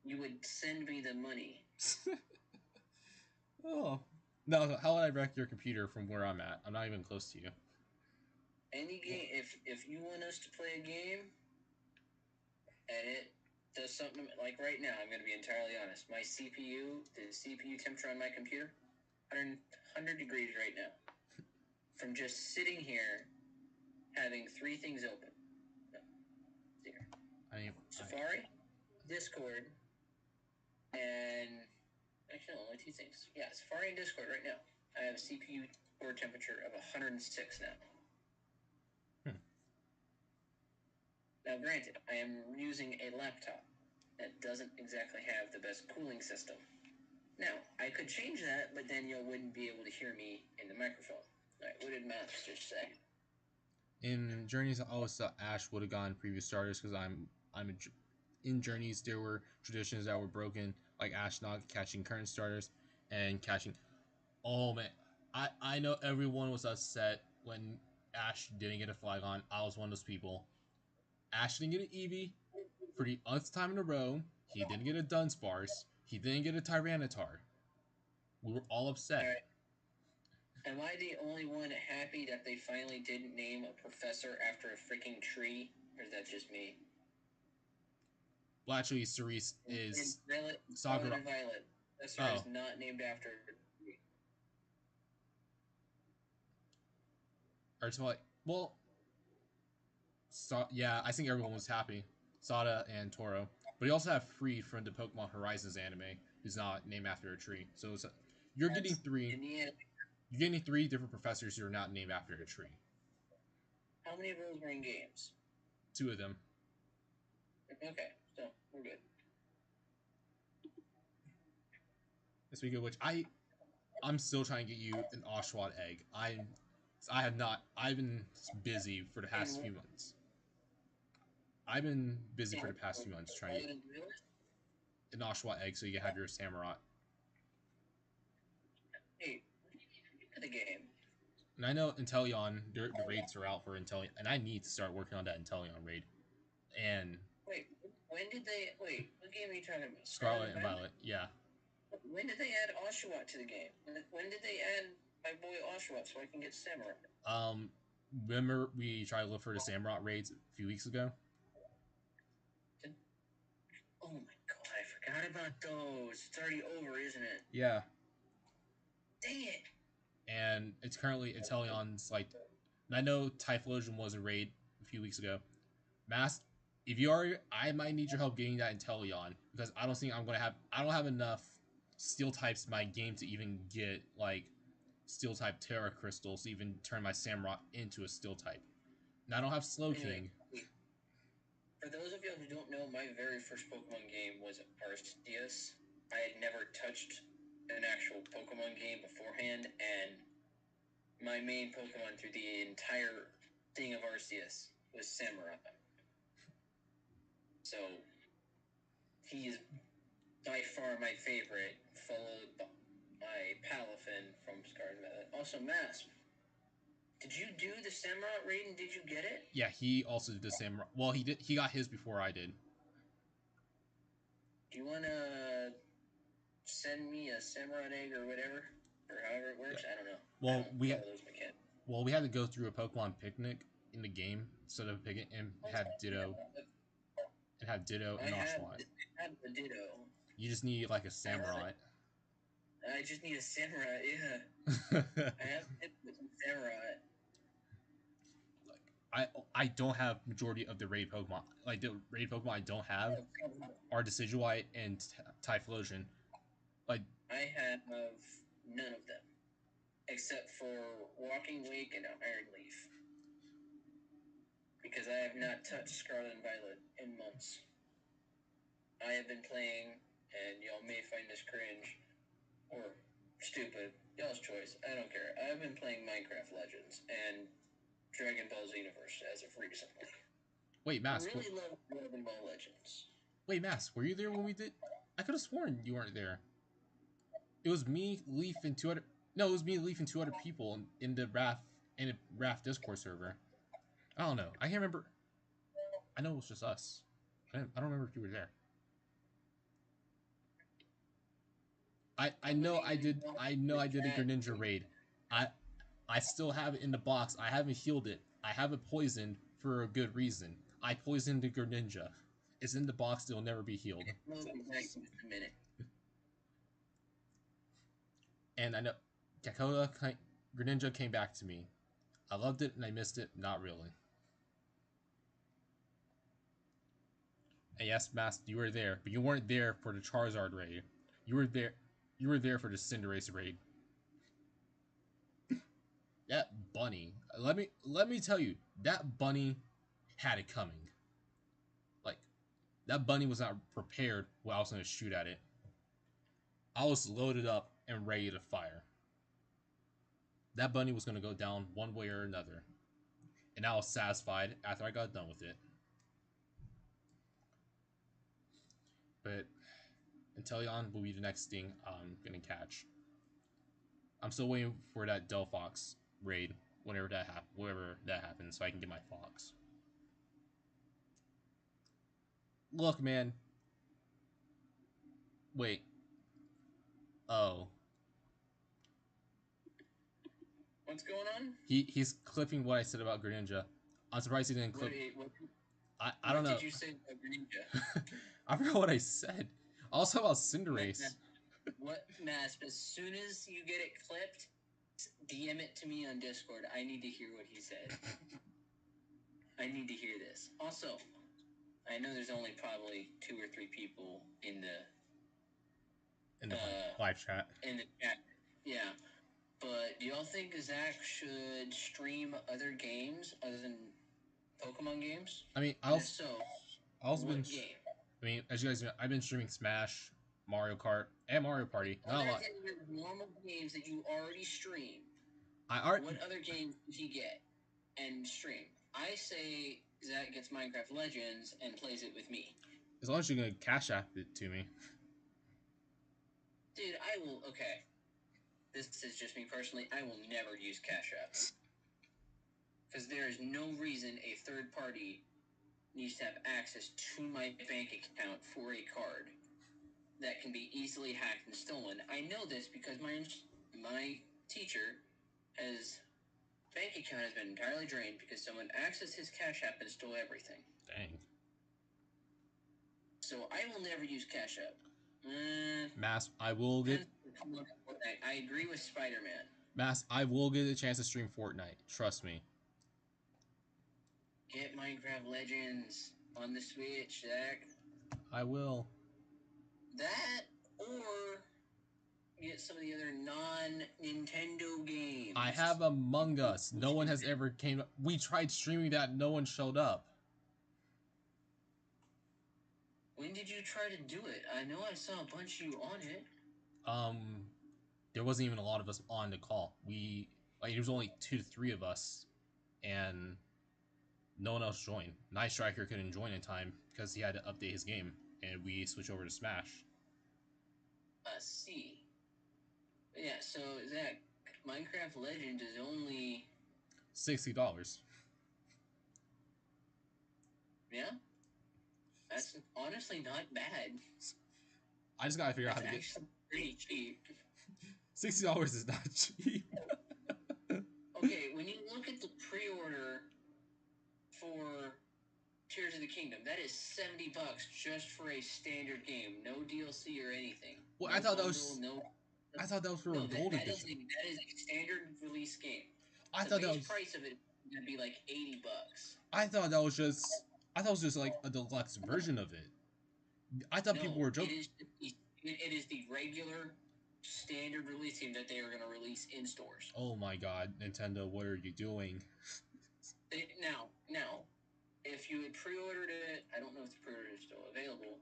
You would send me the money. Oh. No, how would I wreck your computer from where I'm at? I'm not even close to you. Any game, if you want us to play a game, and it does something, like right now, I'm going to be entirely honest, my CPU, the CPU temperature on my computer, 100 degrees right now. From just sitting here, having three things open. No. Safari, Discord, and actually, only two things. Yeah, Safari and Discord right now. I have a CPU core temperature of 106 now. Now, granted, I am using a laptop that doesn't exactly have the best cooling system. Now, I could change that, but then you wouldn't be able to hear me in the microphone. All right, what did Master say? In Journeys, I always thought Ash would have gone previous starters because in Journeys there were traditions that were broken, like Ash not catching current starters and catching. Oh man, I know everyone was upset when Ash didn't get a Flygon. I was one of those people. Ash didn't get an Eevee for the nth time in a row. He didn't get a Dunsparce. He didn't get a Tyranitar. We were all upset. All right. Am I the only one happy that they finally didn't name a professor after a freaking tree? Or is that just me? Well, actually, Cerise is... Sakura and Violet. Professor is not named after a tree. Or it's like, well... yeah, I think everyone was happy. Sada and Toro. But you also have Free from the Pokemon Horizons anime, who's not named after a tree. So you're getting three... You're getting three different professors who are not named after a tree. How many of those were in games? 2 of them. Okay, so we're good. Speaking of which, I'm still trying to get you an Oshawott egg. I've been busy for the past few months. I've been busy for the past few months trying to get an Oshawott egg so you can have your Samurott. Hey, the game. And I know Inteleon, the raids are out for Inteleon, and I need to start working on that Inteleon raid. And wait, when did they wait? What game are you talking about? Scarlet and Violet. Yeah. When did they add Oshawott to the game? When did they add my boy Oshawott so I can get Samurai? Remember we tried to look for the Samurott raids a few weeks ago? Oh my god, I forgot about those. It's already over, isn't it? Yeah. Dang it. And it's currently Inteleon's like. I know Typhlosion was a raid a few weeks ago. Mass, if you are, I might need your help getting that Inteleon because I don't think I'm gonna have. I don't have enough steel types in my game to even get like steel type Terra crystals to even turn my Samurott into a steel type. And I don't have Slowking. Anyway, for those of you who don't know, my very first Pokemon game was Arceus. I had never touched an actual Pokemon game beforehand, and my main Pokemon through the entire thing of Arceus was Samurai. So, he is by far my favorite, followed by Palafin from Scarlet Violet. Also, Masp. Did you do the Samurai raid and did you get it? Yeah, he also did the Samurai. Well, he did. He got his before I did. Do you want to send me a Samurai egg or whatever? Or however it works? Yeah. I don't know. Well, we had to go through a Pokemon picnic in the game instead of picking and have Ditto. And have Ditto and Oshawott. I have the Ditto. You just need like a Samurai. I just need a Samurai, yeah. I have Samurai. I don't have majority of the raid Pokemon. Like the raid Pokemon I don't have are Decidueye and Typhlosion. Like I have none of them except for Walking Wake and Iron Leaf because I have not touched Scarlet and Violet in months. I have been playing, and y'all may find this cringe or stupid. Y'all's choice. I don't care. I've been playing Minecraft Legends and Dragon Ball Xenoverse as of recently. Wait, Mask. I really love Dragon Ball Legends. Wait, Mask, were you there when we did? I could have sworn you weren't there. It was me, Leaf, and two other. No, it was me, Leaf, and two other people in the RAF Discord server. I don't know. I can't remember. I know it was just us. I don't remember if you were there. I know I did a Greninja raid. I still have it in the box. I haven't healed it. I have it poisoned for a good reason. I poisoned the Greninja. It's in the box. It'll never be healed. And I know Greninja came back to me. I loved it and I missed it. Not really. And yes, Mask, you were there, but you weren't there for the Charizard raid. You were there for the Cinderace raid. That bunny. Let me tell you, that bunny had it coming. Like, that bunny was not prepared when I was going to shoot at it. I was loaded up and ready to fire. That bunny was going to go down one way or another. And I was satisfied after I got done with it. But Inteleon will be the next thing I'm going to catch. I'm still waiting for that Delphox raid whenever that happens so I can get my Fox. Look, man. Wait. Oh. What's going on? He's clipping what I said about Greninja. I'm surprised he didn't clip. I don't know. What did you say about Greninja? I forgot what I said. Also about Cinderace. What, Masp? As soon as you get it clipped, DM it to me on Discord. I need to hear what he said. I need to hear this. Also, I know there's only probably 2 or 3 people in the live chat. In the chat, yeah. But do y'all think Zach should stream other games other than Pokemon games? I mean, as you guys know, I've been streaming Smash, Mario Kart, and Mario Party. Not a lot. Normal games that you already stream. What other games did he get and stream? I say Zach gets Minecraft Legends and plays it with me. As long as you're gonna Cash App it to me. Dude, I will. Okay. This is just me personally. I will never use Cash App. Because there is no reason a third party needs to have access to my bank account for a card that can be easily hacked and stolen. I know this because my teacher has bank account has been entirely drained because someone accessed his Cash App and stole everything. Dang. So I will never use Cash App. Mass, I will get. I agree with Spider-Man. Mass, I will get a chance to stream Fortnite. Trust me. Get Minecraft Legends on the Switch, Zach. I will. That or get some of the other non-Nintendo games. I have Among Us. No one has ever came. We tried streaming that. No one showed up. When did you try to do it? I know I saw a bunch of you on it. There wasn't even a lot of us on the call. There was only 2 to 3 of us, and no one else joined. Night Striker couldn't join in time because he had to update his game, and we switched over to Smash. See. Yeah, so Zach, Minecraft Legends is only $60. Yeah? That's honestly not bad. I just gotta figure out how to get. That's actually pretty cheap. $60 is not cheap. Okay, when you look at the pre-order for Tears of the Kingdom, that is $70 just for a standard game, no DLC or anything. Well, no I thought bundle, that was for a gold edition. That is a standard release game. The base price of it is gonna be like $80. I thought it was just like a deluxe version of it. I thought people were joking. It is the regular standard release game that they are going to release in stores. Oh my god, Nintendo, what are you doing? Now, if you had pre-ordered it, I don't know if the pre-order is still available,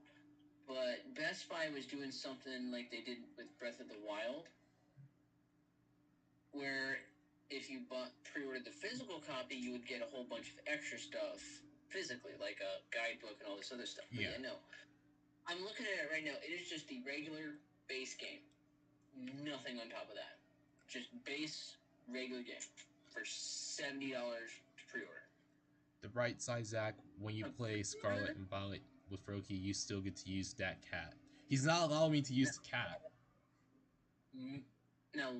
but Best Buy was doing something like they did with Breath of the Wild, where if you pre-ordered the physical copy, you would get a whole bunch of extra stuff physically, like a guidebook and all this other stuff. But yeah, no. I'm looking at it right now. It is just the regular base game. Nothing on top of that. Just base regular game for $70 to pre-order. The bright side, Zach, when you play Scarlet and Violet with Froakie, you still get to use that cat. He's not allowing me to use the cat. Now,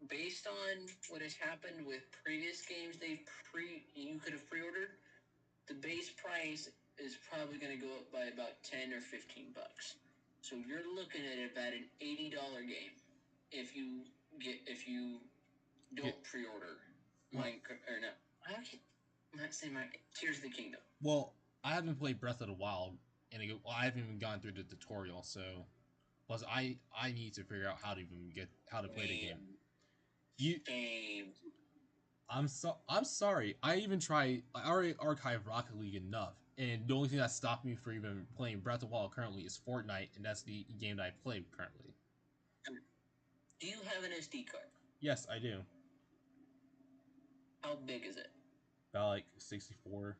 based on what has happened with previous games you could have pre-ordered, the base price is probably going to go up by about $10 or $15. So you're looking at about an $80 game if you don't pre-order Minecraft or no. I'm not saying Tears of the Kingdom. Well, I haven't played Breath of the Wild, and I haven't even gone through the tutorial. So, plus I need to figure out how to play the game. I'm sorry. I already archived Rocket League enough, and the only thing that stopped me from even playing Breath of the Wild currently is Fortnite, and that's the game that I play currently. Do you have an SD card? Yes, I do. How big is it? About like 64,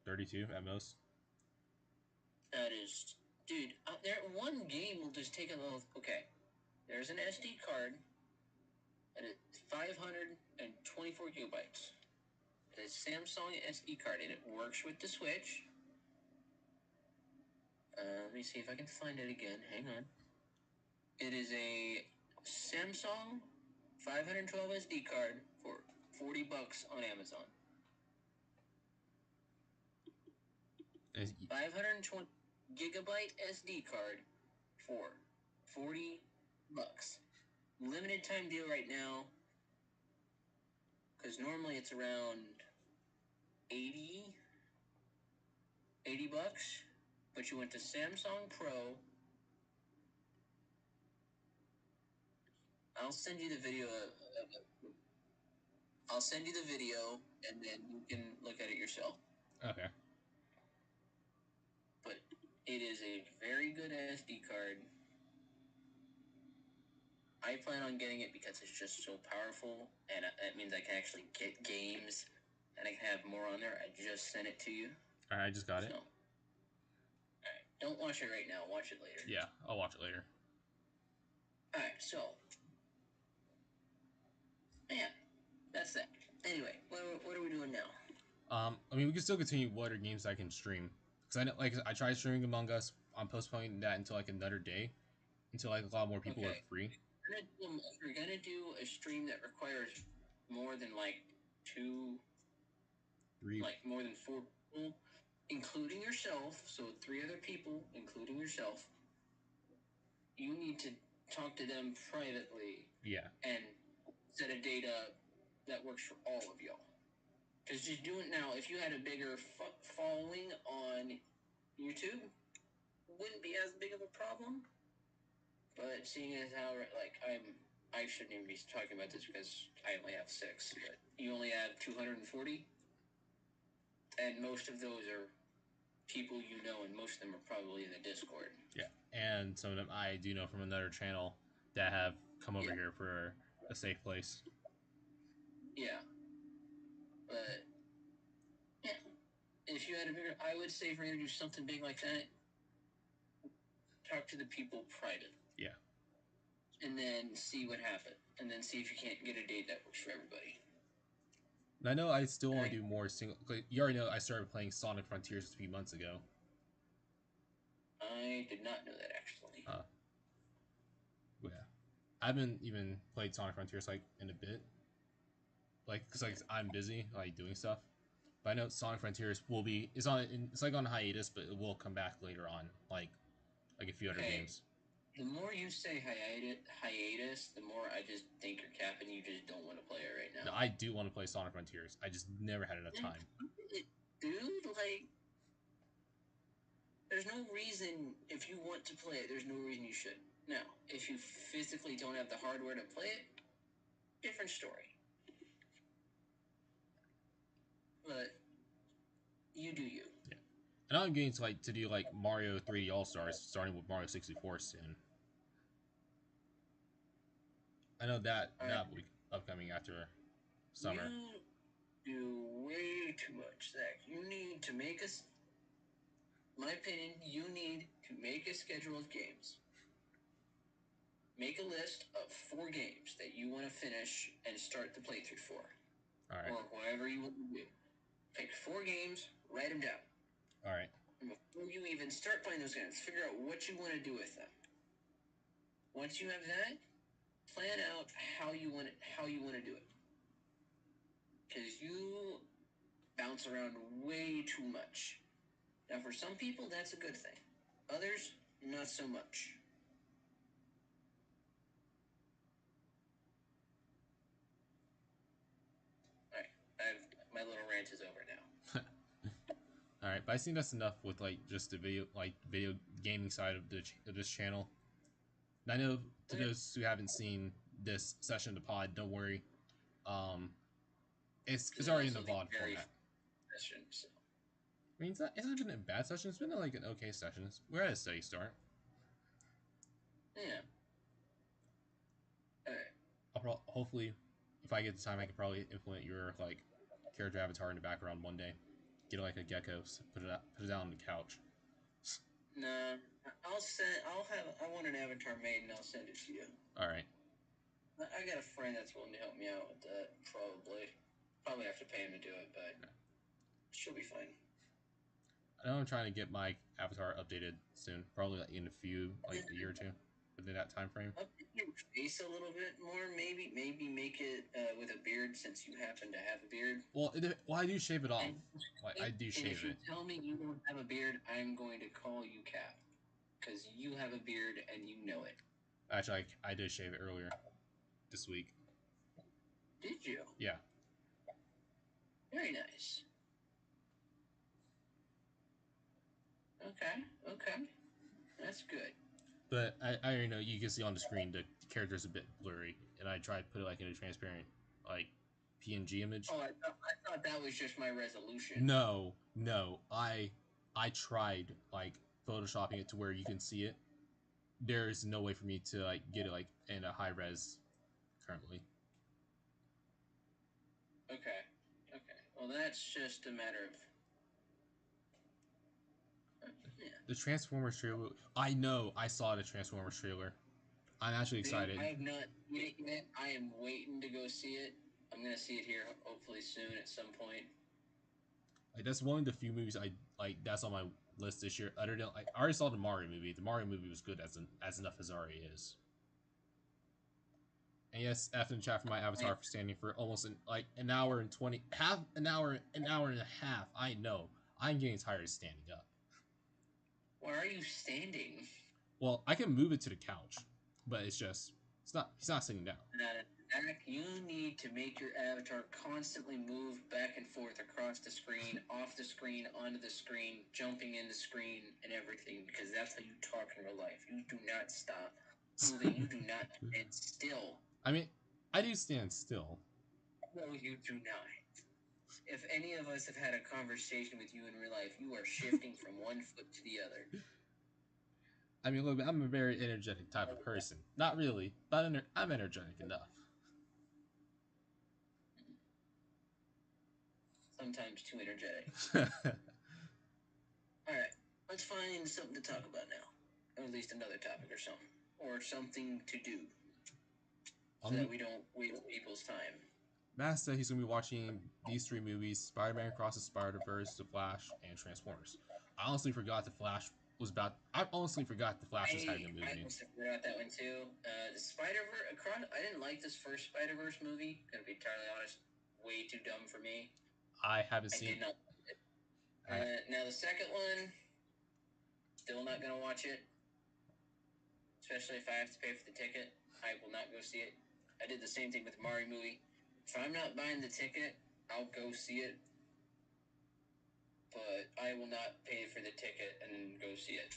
32 at most. That is, dude. One game will just take a little. Okay, there's an SD card. That is 524 gigabytes. It's a Samsung SD card, and it works with the Switch. Let me see if I can find it again. Hang on. It is a Samsung 512 SD card for $40 on Amazon. 520 gigabyte SD card for $40. Limited time deal right now, because normally it's around 80 bucks, but you went to Samsung Pro. I'll send you the video and then you can look at it yourself. Okay. But it is a very good SD card. I plan on getting it because it's just so powerful, and that means I can actually get games, and I can have more on there. I just sent it to you. All right, I just got it. All right, don't watch it right now. Watch it later. Yeah, I'll watch it later. All right, so yeah, that's that. Anyway, what are we doing now? I mean, we can still continue what other games I can stream. Because I know, like, I tried streaming Among Us. I'm postponing that until like another day, until like a lot more people are Okay. free. If you're gonna do a stream that requires more than like two, 3. like more than 4 people, including yourself, so 3 other people, including yourself, you need to talk to them privately. Yeah. And set a date up that works for all of y'all. Because just do it now. If you had a bigger following on YouTube, wouldn't be as big of a problem. But seeing as how I shouldn't even be talking about this because I only have 6. But you only have 240, and most of those are people you know, and most of them are probably in the Discord. Yeah, and some of them I do know from another channel that have come over here for a safe place. Yeah, but yeah, if you had a bigger, I would say if you're gonna do something big like that, talk to the people private. Yeah. And then see what happens. And then see if you can't get a date that works for everybody. And I know I still want to do more single. You already know I started playing Sonic Frontiers a few months ago. I did not know that, actually. Yeah. I haven't even played Sonic Frontiers like in a bit. Like, because like I'm busy like doing stuff. But I know Sonic Frontiers will be it's like on hiatus, but it will come back later on, like a few other games. The more you say hiatus, the more I just think you're capping. You just don't want to play it right now. No, I do want to play Sonic Frontiers. I just never had enough time. Dude, like, there's no reason if you want to play it. There's no reason you should. Now, if you physically don't have the hardware to play it, different story. But you do you. Yeah. And I'm getting to do like Mario 3D All Stars, starting with Mario 64 soon. I know that will be upcoming after summer. You do way too much, Zach. You need to make us. My opinion, you need to make a schedule of games. Make a list of 4 games that you want to finish and start the playthrough for. All right. Or whatever you want to do. Pick 4 games, write them down. All right. And before you even start playing those games, figure out what you want to do with them. Once you have that, plan out how you want to do it. Because you bounce around way too much. Now, for some people, that's a good thing. Others, not so much. All right, my little rant is over now. All right, but I think that's enough with like just the video gaming side of this channel. And I know to those who haven't seen this session of the pod, don't worry. It's already in the VOD format. Session, so. I mean, it hasn't been a bad session. It's been like an okay session. We're at a steady start. Yeah. All right. Hopefully, if I get the time, I can probably implement your like character avatar in the background one day. Get like a gecko, put it out on the couch. Nah, I want an avatar made and I'll send it to you. All right. I got a friend that's willing to help me out with that. Probably have to pay him to do it, but she'll be fine. I know I'm trying to get my avatar updated soon. Probably like in a year or two, within that time frame. Update your face a little bit more, maybe make it with a beard since you happen to have a beard. Well, I do shave it off. I do shave it. If you tell me you don't have a beard, I'm going to call you Cap, because you have a beard and you know it. Actually, I did shave it earlier this week. Did you? Yeah. Very nice. Okay. That's good. But I already know you can see on the screen the character's a bit blurry, and I tried to put it like in a transparent like PNG image. Oh, I thought that was just my resolution. No, I tried like photoshopping it to where you can see it. There's no way for me to like get it like in a high res currently. Okay. Well, that's just a matter of. Yeah. The Transformers trailer. I know. I saw the Transformers trailer. I'm actually excited. I have not seen it yet. I am waiting to go see it. I'm gonna see it here hopefully soon at some point. Like that's one of the few movies I like. That's on my list this year. Other than I already saw the Mario movie. The Mario movie was good as enough as it already is. And yes, F in chat for my avatar for standing for almost an hour and 20, half an hour and a half. I know. I'm getting tired of standing up. Why are you standing? Well, I can move it to the couch, but it's not. He's not sitting down. You need to make your avatar constantly move back and forth across the screen, off the screen, onto the screen, jumping in the screen, and everything, because that's how you talk in real life. You do not stop moving. You do not stand still. I mean, I do stand still. No, you do not. If any of us have had a conversation with you in real life, you are shifting from one foot to the other. I mean, look, I'm a very energetic type of person. Not really, but I'm energetic enough. Sometimes too energetic. Alright, let's find something to talk about now. Or at least another topic or something. Or something to do. So that we don't waste people's time. Matt said he's going to be watching these 3 movies: Spider-Man Across the Spider-Verse, The Flash, and Transformers. I honestly forgot The Flash was having a movie. I also forgot that one too. The Spider-Verse, I didn't like this first Spider-Verse movie. Gonna be entirely honest, way too dumb for me. I haven't seen it. Now the second one, still not gonna watch it. Especially if I have to pay for the ticket, I will not go see it. I did the same thing with the Mario movie. If I'm not buying the ticket, I'll go see it. But I will not pay for the ticket and then go see it.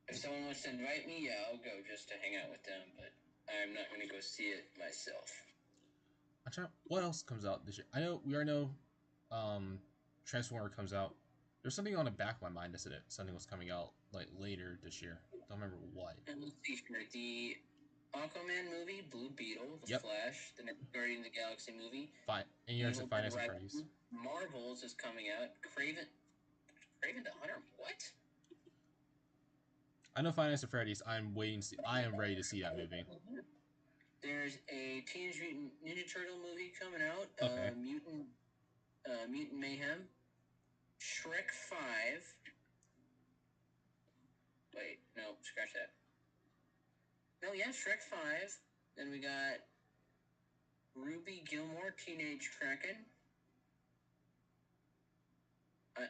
If someone wants to invite me, yeah, I'll go just to hang out with them, but I'm not going to go see it myself. What else comes out this year? I know we already know Transformer comes out. There's something on the back of my mind that said something was coming out like later this year. Don't remember what. And let's see here. The Aquaman movie, Blue Beetle, The Flash, the next Guardians of the Galaxy movie. And you said Finance at Freddy's. Marvels is coming out. Kraven the Hunter. What? I know Finance at Freddy's. I am ready to see that movie. There's a Teenage Mutant Ninja Turtle movie coming out. Okay. Mutant Mayhem. Shrek 5. Wait, no, scratch that. No, yeah, Shrek 5. Then we got Ruby Gilmore, Teenage Kraken.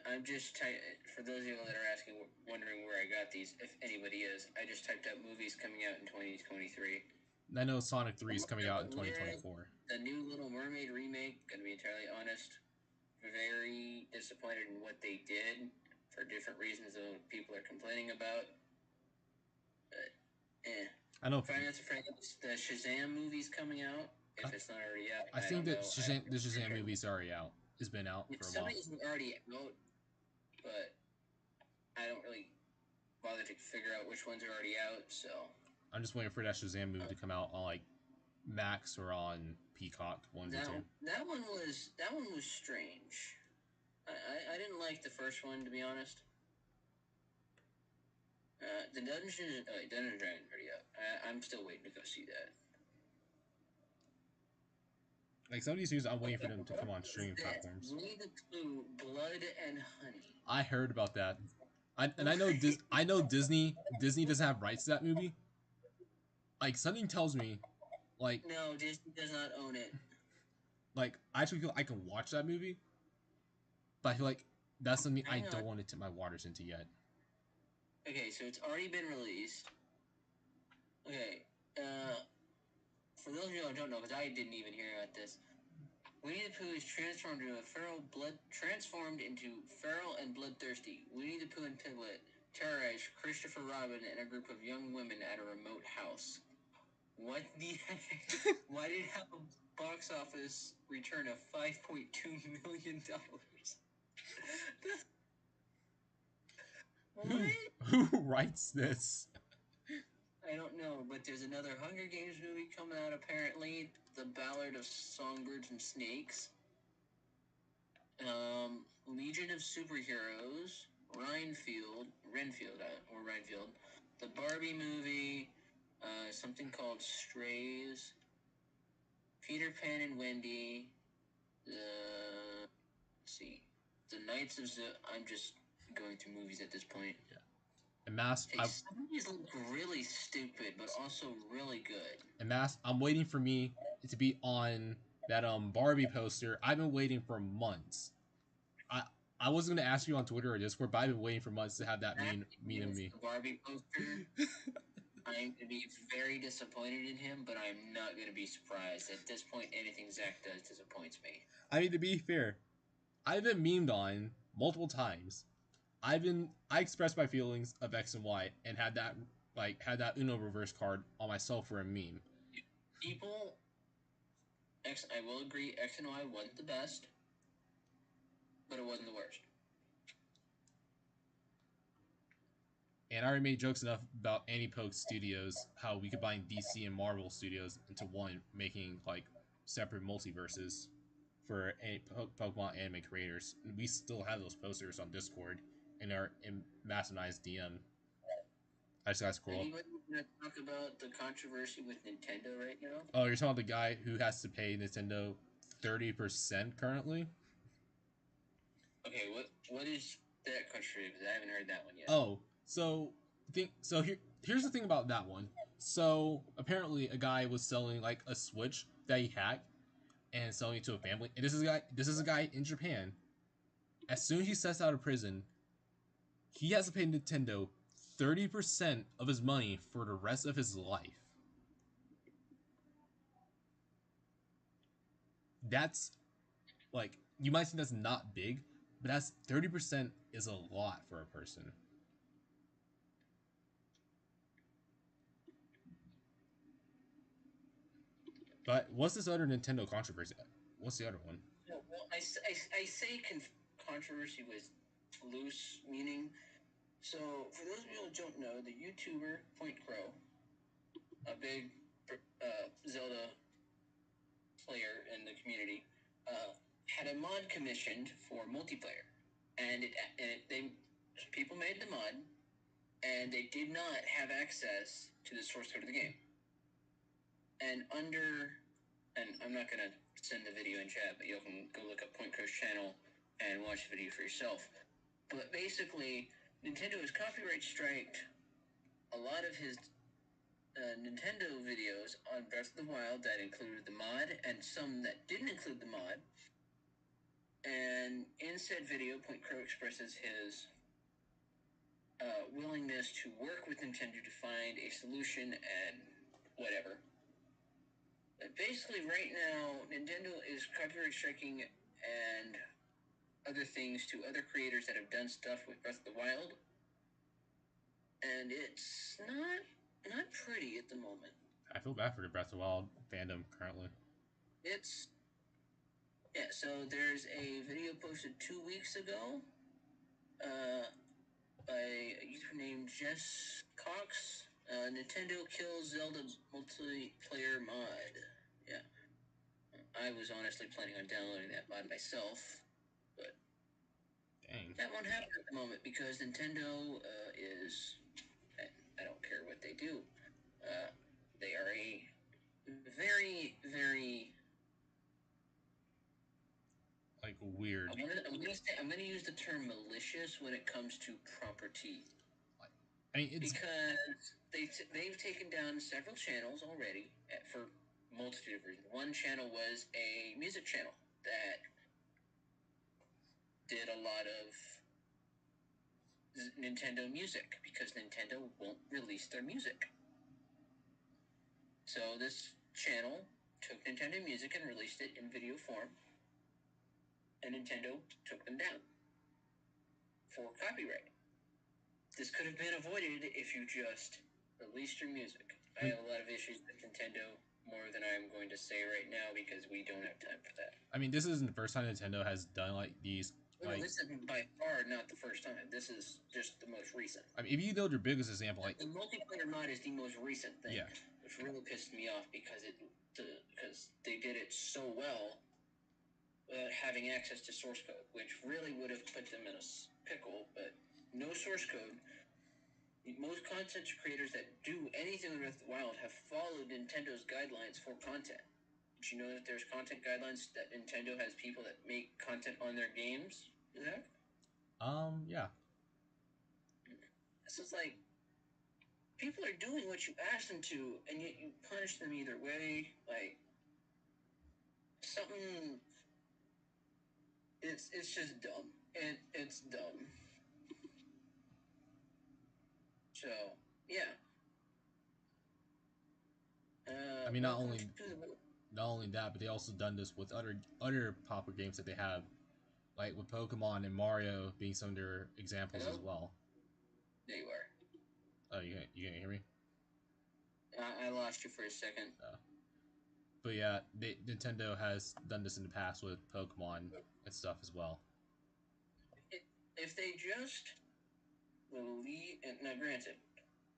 I'm just for those of you that are wondering where I got these, if anybody is, I just typed up movies coming out in 2023. I know Sonic 3 is coming out in 2024. The new Little Mermaid remake, gonna be entirely honest, very disappointed in what they did for different reasons that people are complaining about. But, I know. Finance of Freddy's, the Shazam movie's coming out. If it's not already out, I think that the Shazam movie's already out. It's been out for a while. It's already out, but I don't really bother to figure out which ones are already out. So I'm just waiting for that Shazam movie to come out on like Max or on Peacock. That one was strange. I didn't like the first one, to be honest. The Dungeons and Dragons already out. I'm still waiting to go see that. Like some of these news, I'm waiting for them to come on streaming platforms. Read the clue, Blood and Honey. I heard about that. I know Disney doesn't have rights to that movie. Like something tells me, like no, Disney does not own it. Like I actually feel I can watch that movie, but I feel like that's something I don't want to tip my waters into yet. Okay, so it's already been released. Okay, for those of you who don't know, because I didn't even hear about this, Winnie the Pooh is transformed into feral and bloodthirsty. Winnie the Pooh and Piglet terrorize Christopher Robin and a group of young women at a remote house. What the heck? Why did it have a box office return of $5.2 million? Who writes this? I don't know, but there's another Hunger Games movie coming out, apparently. The Ballad of Songbirds and Snakes. Legion of Superheroes. Renfield. The Barbie movie. Something called Strays. Peter Pan and Wendy. Let's see. The Knights of I'm just going through movies at this point. Yeah. And Mass, Some of these look really stupid, but also really good. And Mass, I'm waiting for me to be on that Barbie poster. I've been waiting for months. I I was gonna ask you on Twitter or Discord, but I've been waiting for months to have that mean to me. The Barbie poster. I'm going to be very disappointed in him, but I'm not going to be surprised. At this point, anything Zach does disappoints me. I mean, to be fair, I've been memed on multiple times. I expressed my feelings of X and Y and had that Uno reverse card on myself for a meme. People, I will agree, X and Y wasn't the best, but it wasn't the worst. And I already made jokes enough about Anti-Poke Studios, how we combine DC and Marvel Studios into one, making like separate multiverses for Pokemon anime creators. And we still have those posters on Discord in our massive DM. I just gotta scroll. Anybody gonna talk about the controversy with Nintendo right now? Oh, you're talking about the guy who has to pay Nintendo 30% currently? Okay, what is that controversy? Because I haven't heard that one yet. Oh, here's the thing about that one. So apparently a guy was selling like a Switch that he hacked and selling it to a family. And this is a guy in Japan. As soon as he sets out of prison, he has to pay Nintendo 30% of his money for the rest of his life. That's like, you might think that's not big, but that's 30% is a lot for a person. But what's this other Nintendo controversy? What's the other one? Well, I say controversy was loose meaning. So, for those of you who don't know, the YouTuber Point Crow, a big Zelda player in the community, had a mod commissioned for multiplayer, and people made the mod, and they did not have access to the source code of the game. And I'm not gonna send the video in chat, but you can go look up Point Crow's channel and watch the video for yourself. But basically, Nintendo has copyright striked a lot of his Nintendo videos on Breath of the Wild that included the mod and some that didn't include the mod. And in said video, Point Crow expresses his willingness to work with Nintendo to find a solution and whatever. But basically, right now, Nintendo is copyright striking and other things to other creators that have done stuff with Breath of the Wild. And it's not pretty at the moment. I feel bad for the Breath of the Wild fandom currently. So there's a video posted 2 weeks ago by a user named Jess Cox. Nintendo kills Zelda multiplayer mod. Yeah. I was honestly planning on downloading that mod myself, but dang, that won't happen at the moment because Nintendo is... I don't care what they do. They are a very, very... like, weird... I'm gonna use the term malicious when it comes to property. I mean, it's... Because they've taken down several channels already for multitude of reasons. One channel was a music channel that did a lot of Nintendo music because Nintendo won't release their music. So this channel took Nintendo music and released it in video form, and Nintendo took them down for copyright. This could have been avoided if you just released your music. I have a lot of issues with Nintendo, more than I'm going to say right now, because we don't have time for that. I mean, this isn't the first time Nintendo has done like these. Well, this is by far not the first time. This is just the most recent. I mean, if you know your biggest example, like the multiplayer mod is the most recent thing. Yeah. Which really pissed me off because they did it so well without having access to source code, which really would have put them in a pickle. But no source code. Most content creators that do anything with Breath of the Wild have followed Nintendo's guidelines for content. Did you know that there's content guidelines that Nintendo has people that make content on their games? Zach? Yeah. So it's like, people are doing what you asked them to, and yet you punish them either way. Like, something. It's just dumb. It's dumb. So yeah. I mean, Welcome to the. not only that, but they also done this with other popular games that they have, like with Pokemon and Mario being some of their examples Hello? as well. There you are. Oh, you can't hear me? I lost you for a second. But yeah, Nintendo has done this in the past with Pokemon and stuff as well. If they just release, now granted,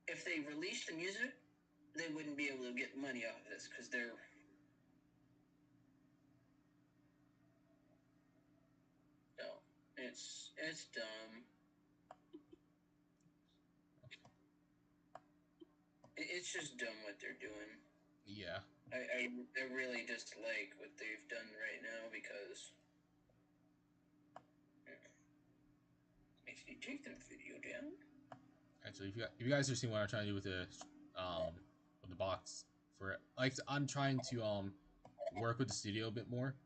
if they released the music, they wouldn't be able to get money off of this because they're. No, it's dumb. It's just dumb what they're doing. Yeah. I really dislike what they've done right now because if you take the video down. Actually, if you guys are seeing what I'm trying to do with the box for it, like I'm trying to work with the studio a bit more.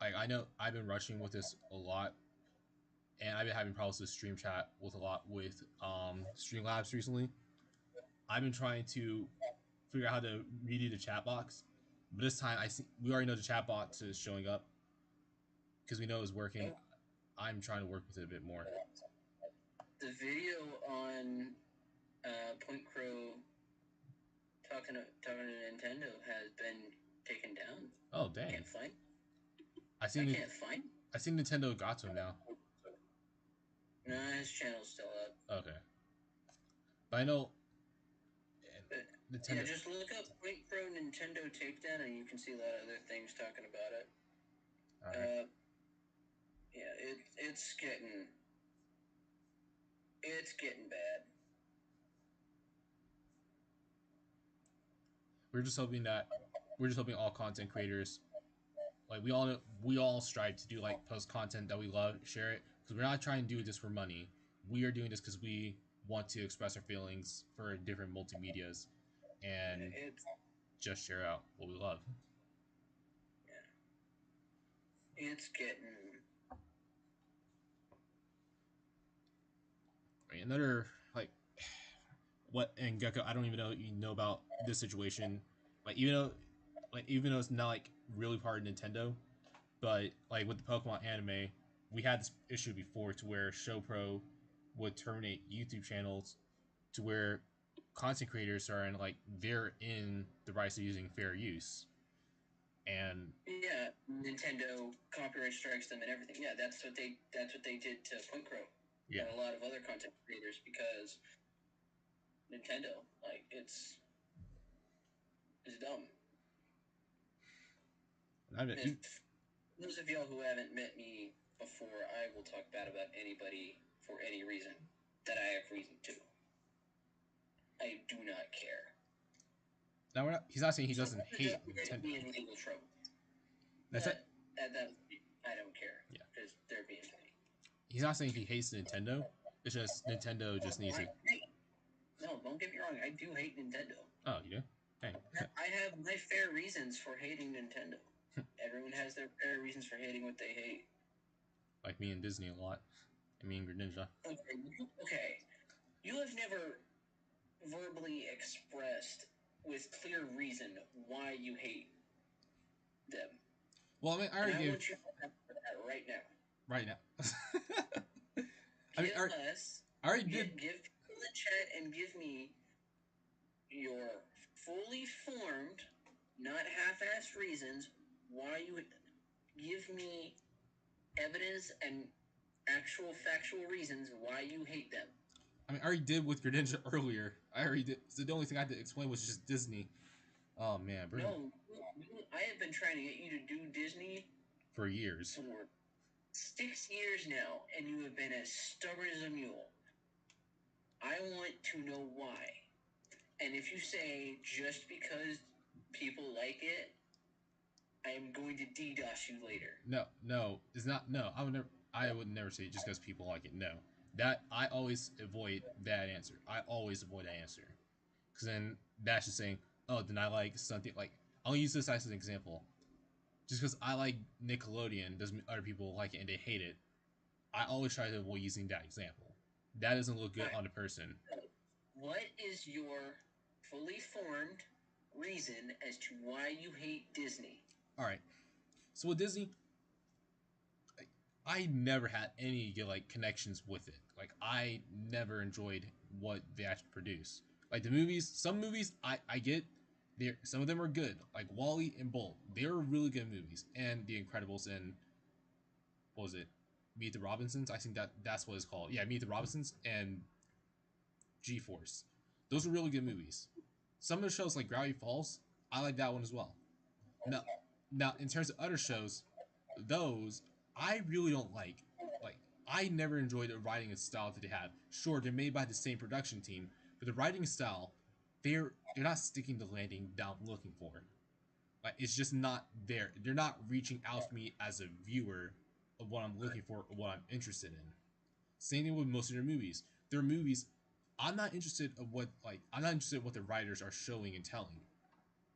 Like I know I've been rushing with this a lot, and I've been having problems with Stream Chat with a lot with Streamlabs recently. I've been trying to figure out how to redo the chat box, but this time we already know the chat box is showing up because we know it's working. I'm trying to work with it a bit more. The video on Point Crow talking to Nintendo has been taken down. Oh dang! Can't find. I can't find. I think Nintendo got to him now. No, his channel's still up. Okay, but I know. Nintendo. Yeah, just look up Point Crow Nintendo takedown, and you can see a lot of other things talking about it. All right. Yeah, it's getting bad. We're just hoping all content creators, like we all strive to do like post content that we love, share it, because we're not trying to do this for money. We are doing this because we want to express our feelings for different multimedias and just share out what we love. Yeah. It's getting. Another like what and Gecko, I don't even know you know about this situation. Like even though it's not like really part of Nintendo, but like with the Pokemon anime, we had this issue before to where ShowPro would terminate YouTube channels to where content creators are in like they're in the rights of using fair use. And yeah, Nintendo copyright strikes them and everything. Yeah, that's what they did to Point Crow. Yeah. And a lot of other content creators because Nintendo, like it's dumb. Those of y'all who haven't met me before, I will talk bad about anybody for any reason that I have reason to. I do not care. Now he's not saying he doesn't hate Nintendo. Be in legal trouble. That I don't care. Yeah, because they're being paid. He's not saying he hates Nintendo. It's just Nintendo just needs to. No, don't get me wrong. I do hate Nintendo. Oh, you do? Dang. I have my fair reasons for hating Nintendo. Everyone has their fair reasons for hating what they hate. Like me and Disney a lot. I mean, Greninja. Okay. You have never verbally expressed with clear reason why you hate them. Well, I mean, I already gave. Want you to that right now. Right now. I mean, I already did. Give people in the chat and give me your fully formed, not half-assed reasons why you would give me evidence and actual factual reasons why you hate them. I mean, I already did with Greninja earlier. I already did. So the only thing I had to explain was just Disney. Oh man, bro. No, I have been trying to get you to do Disney for years. For 6 years now, and you have been as stubborn as a mule. I want to know why. And if you say just because people like it, I am going to DDoS you later. No, it's not. No, I would never say just because people like it. No, That I always avoid that answer. I always avoid that answer because then that's just saying, oh, then I like something like I'll use this as an example. Just because I like Nickelodeon doesn't mean other people like it and they hate it. I always try to avoid using that example. That doesn't look good Right. on a person. What is your fully formed reason as to why you hate Disney? All right. So with Disney, I never had any good like connections with it. Like I never enjoyed what they actually produce. Like the movies, some movies I get. There, some of them are good, like Wally and Bolt. They're really good movies, and The Incredibles and what was it, Meet the Robinsons? I think that's what it's called. Yeah, Meet the Robinsons and G Force. Those are really good movies. Some of the shows like Gravity Falls, I like that one as well. Now, now in terms of other shows, those I really don't like. Like I never enjoyed the writing style that they have. Sure, they're made by the same production team, but the writing style, they're not sticking the landing that I'm looking for. Like it's just not there. They're not reaching out to me as a viewer of what I'm looking for or what I'm interested in. Same thing with most of their movies. Their movies, I'm not interested in what the writers are showing and telling.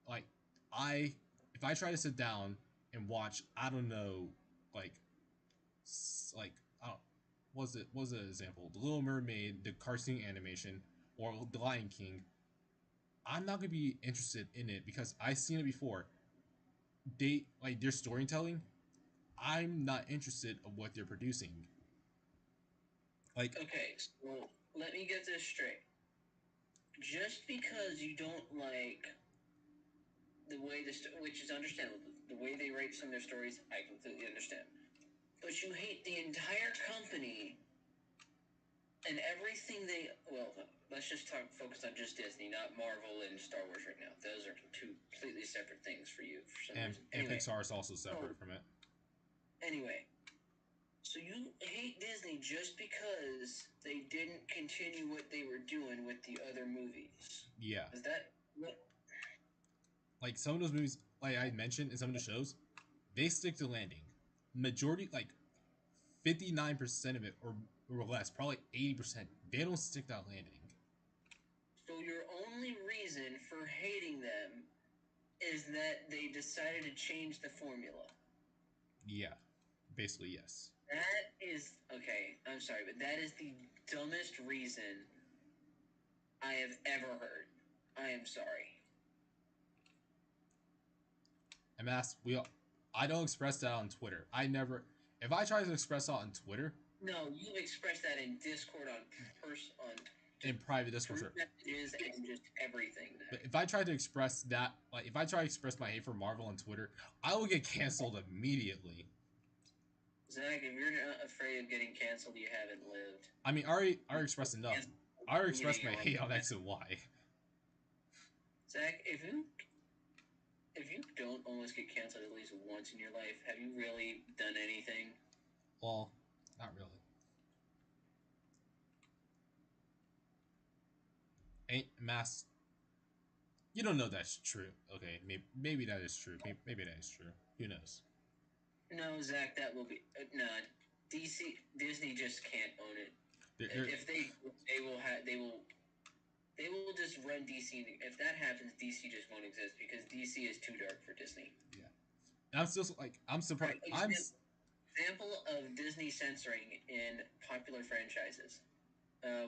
Like I if I try to sit down and watch, I don't know, like like I don't was an example? The Little Mermaid, the cartoon animation, or The Lion King. I'm not gonna be interested in it because I've seen it before. They like their storytelling. I'm not interested in what they're producing. Like Okay, so let me get this straight. Just because you don't like the way which is understandable, the way they write some of their stories, I completely understand. But you hate the entire company and everything they. Well, let's just focus on just Disney, not Marvel and Star Wars right now. Those are two completely separate things for you for some reason. and Anyway, Pixar is also separate from it. anyway, so you hate Disney just because they didn't continue what they were doing with the other movies. Yeah. Is that what? Like some of those movies, like I mentioned in some of the shows, they stick to landing. Majority, like 59% of it or less, probably 80%, they don't stick that landing. So your only reason for hating them is that they decided to change the formula. Yeah, basically yes. That is okay. I'm sorry, but that is the dumbest reason I have ever heard. I am sorry. And that's I don't express that on Twitter. I never. If I try to express that on Twitter, No, you express that in Discord on in private Discord, group messages and just everything. but if I try to express that, like if I try to express my hate for Marvel on Twitter, I will get canceled immediately. Zach, if you're not afraid of getting canceled, you haven't lived. I mean, I already expressed enough. I already expressed my hate on X and Y. Zach, if you don't almost get canceled at least once in your life, have you really done anything? Well, not really. Ain't mass. You don't know that's true. Okay, maybe that is true. Maybe that is true. Who knows? No, Zach, that will be no. Disney just can't own it. They're, If they will just run DC. If that happens, DC just won't exist because DC is too dark for Disney. yeah, and I'm still like I'm surprised. Example of Disney censoring in popular franchises.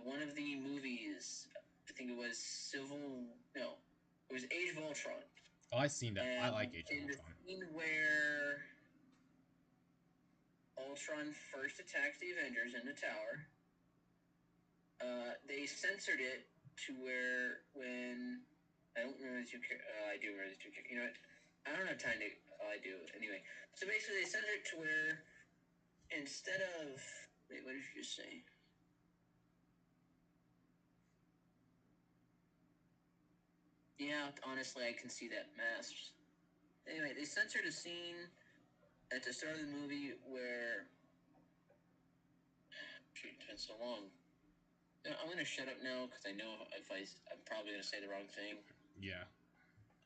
One of the movies, I think it was it was Age of Ultron. Oh, I've seen that. I like Age of Ultron. In the scene where Ultron first attacks the Avengers in the tower, they censored it to where when I don't remember the two. I do remember the two. You know what? I don't have time to. Oh, I do. Anyway, so basically, they censored it to where instead of wait, what did you just say? Yeah, honestly, I can see that mask. Anyway, they censored a scene at the start of the movie where. Shoot, it's been so long. I'm gonna shut up now because I know I'm probably gonna say the wrong thing. Yeah.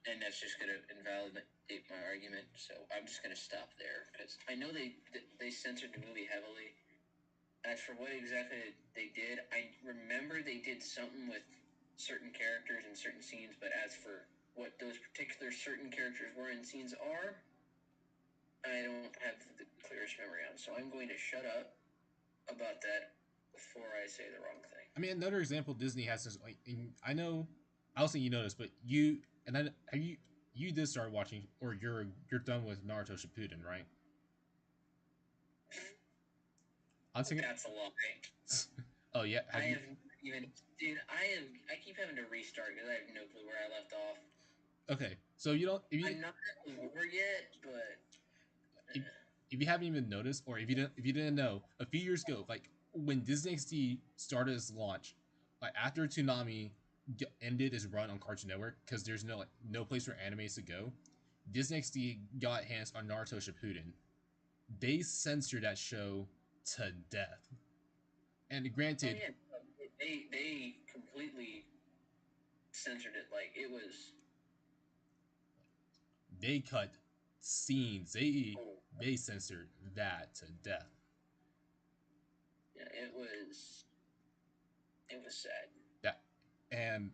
And that's just gonna invalidate my argument. So I'm just gonna stop there because I know they censored the movie heavily. as for what exactly they did, I remember they did something with certain characters and certain scenes, but as for what those particular certain characters were in scenes are, I don't have the clearest memory on. So I'm going to shut up about that before I say the wrong thing. I mean, another example Disney has is like, I know, I don't think you know this, but you and then have you did start watching, or you're done with Naruto Shippuden, right? I'm thinking. That's a lie. Oh yeah, I have you? have even, dude. I keep having to restart because I have no clue where I left off. Okay, so you don't if you I'm not over yet, but if, if you haven't even noticed, or if you didn't know, a few years ago, like when Disney XD started its launch, like after Toonami ended its run on Cartoon Network because there's no place for animes to go, Disney XD got hands on Naruto Shippuden. They censored that show to death. And oh granted, yeah, they completely censored it. Like it was. they cut scenes. Oh, They censored that to death. yeah, it was. It was sad. That and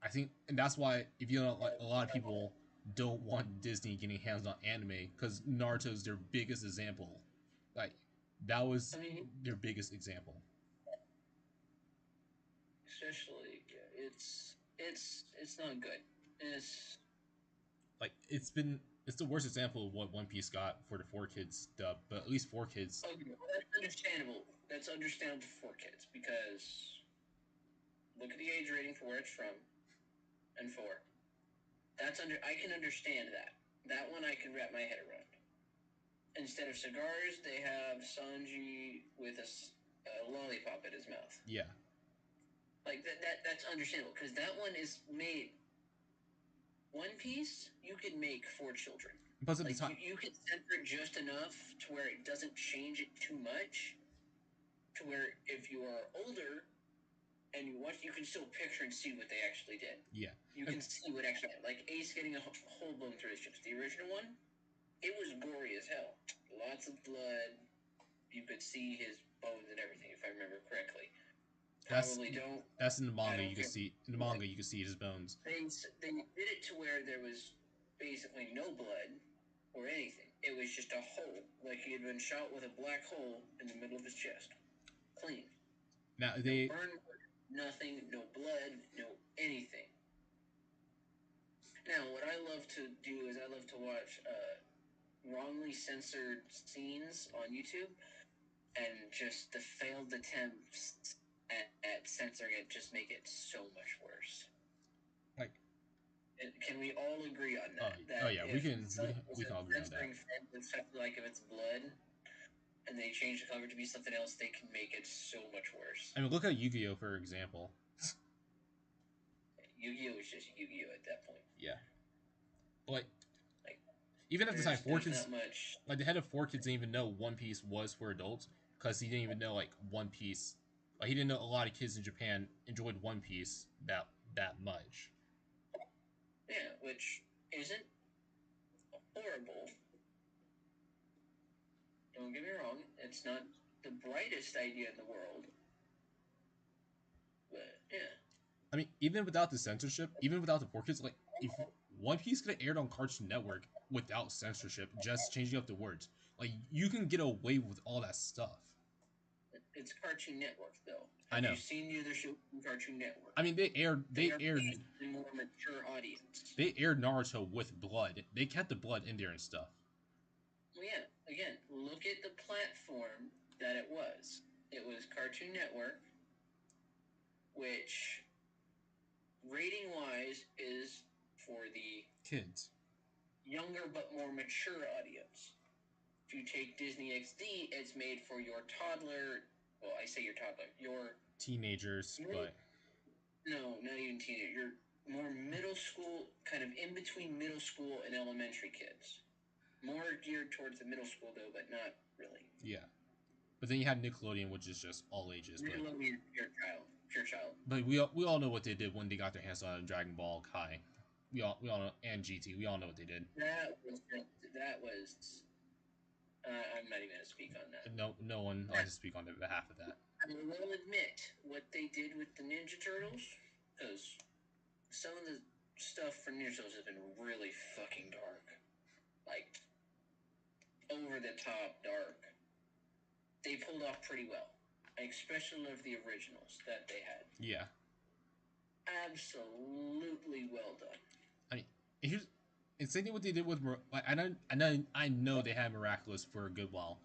I think, and that's why if you know, like a lot of people don't want Disney getting hands on anime because Naruto's their biggest example. Like that was I mean, their biggest example. especially it's not good. It's Like it's the worst example of what One Piece got for the 4 Kids dub, but at least 4 Kids. okay, well, that's understandable. That's understandable for kids because look at the age rating for where it's from and for. That's under. I can understand that. That one I can wrap my head around. Instead of cigars, they have Sanji with a lollipop in his mouth. Yeah, Like that's understandable because that one is made. One Piece, you could make for children. plus at the Like time, you can censor it just enough to where it doesn't change it too much. To where if you are older and you watch, you can still picture and see what they actually did. yeah, You can see what actually happened. Like Ace getting a hole blown through his chest. The original one, it was gory as hell. Lots of blood. You could see his bones and everything, if I remember correctly. that's Probably don't. that's in the I manga. don't You can care. see in the manga you can see his bones. They did it to where there was basically no blood or anything. It was just a hole, like he had been shot with a black hole in the middle of his chest. Clean. Now No they burn, nothing, no blood, no anything. Now, what I love to do is I love to watch wrongly censored scenes on YouTube, and just the failed attempts at censoring it just make it so much worse. like Can we all agree on that? oh That yeah, if we can all agree on that. censoring something like if it's blood, and they change the cover to be something else, they can make it so much worse. I mean, look at Yu-Gi-Oh for example. Yu-Gi-Oh is just Yu-Gi-Oh at that point. Yeah, like Like even at the time, there's not much. like the head of 4 Kids didn't even know One Piece was for adults because he didn't even know like One Piece. Like he didn't know a lot of kids in Japan enjoyed One Piece that much. Yeah, which isn't horrible. Don't get me wrong. It's not the brightest idea in the world. But yeah. I mean, even without the censorship, even without the 4 Kids, like if One Piece could have aired on Cartoon Network without censorship, just changing up the words, like you can get away with all that stuff. It's Cartoon Network, though. I Have know. you seen the other show from Cartoon Network? I mean, They are a more mature audience. they aired Naruto with blood. They kept the blood in there and stuff. Well, yeah. Again, look at the platform that it was. It was Cartoon Network, which rating-wise is for the Kids. younger but more mature audience. If you take Disney XD, it's made for your toddler. Well, I say your toddler. Your Teenagers, but no, not even teenager. Your more middle school, kind of in between middle school and elementary kids. More geared towards the middle school though, but not really. yeah. But then you had Nickelodeon, which is just all ages. Nickelodeon, pure child. But we all know what they did when they got their hands on Dragon Ball Kai. We all know, and GT. We all know what they did. That was I'm not even going to speak on that. No one likes to speak on behalf of that. I will admit what they did with the Ninja Turtles, because some of the stuff for Ninja Turtles has been really fucking dark. Like, over the top dark. They pulled off pretty well. I especially love the originals that they had. Yeah. Absolutely well done. I mean, here's it's same thing what they did with like I know they had Miraculous for a good while,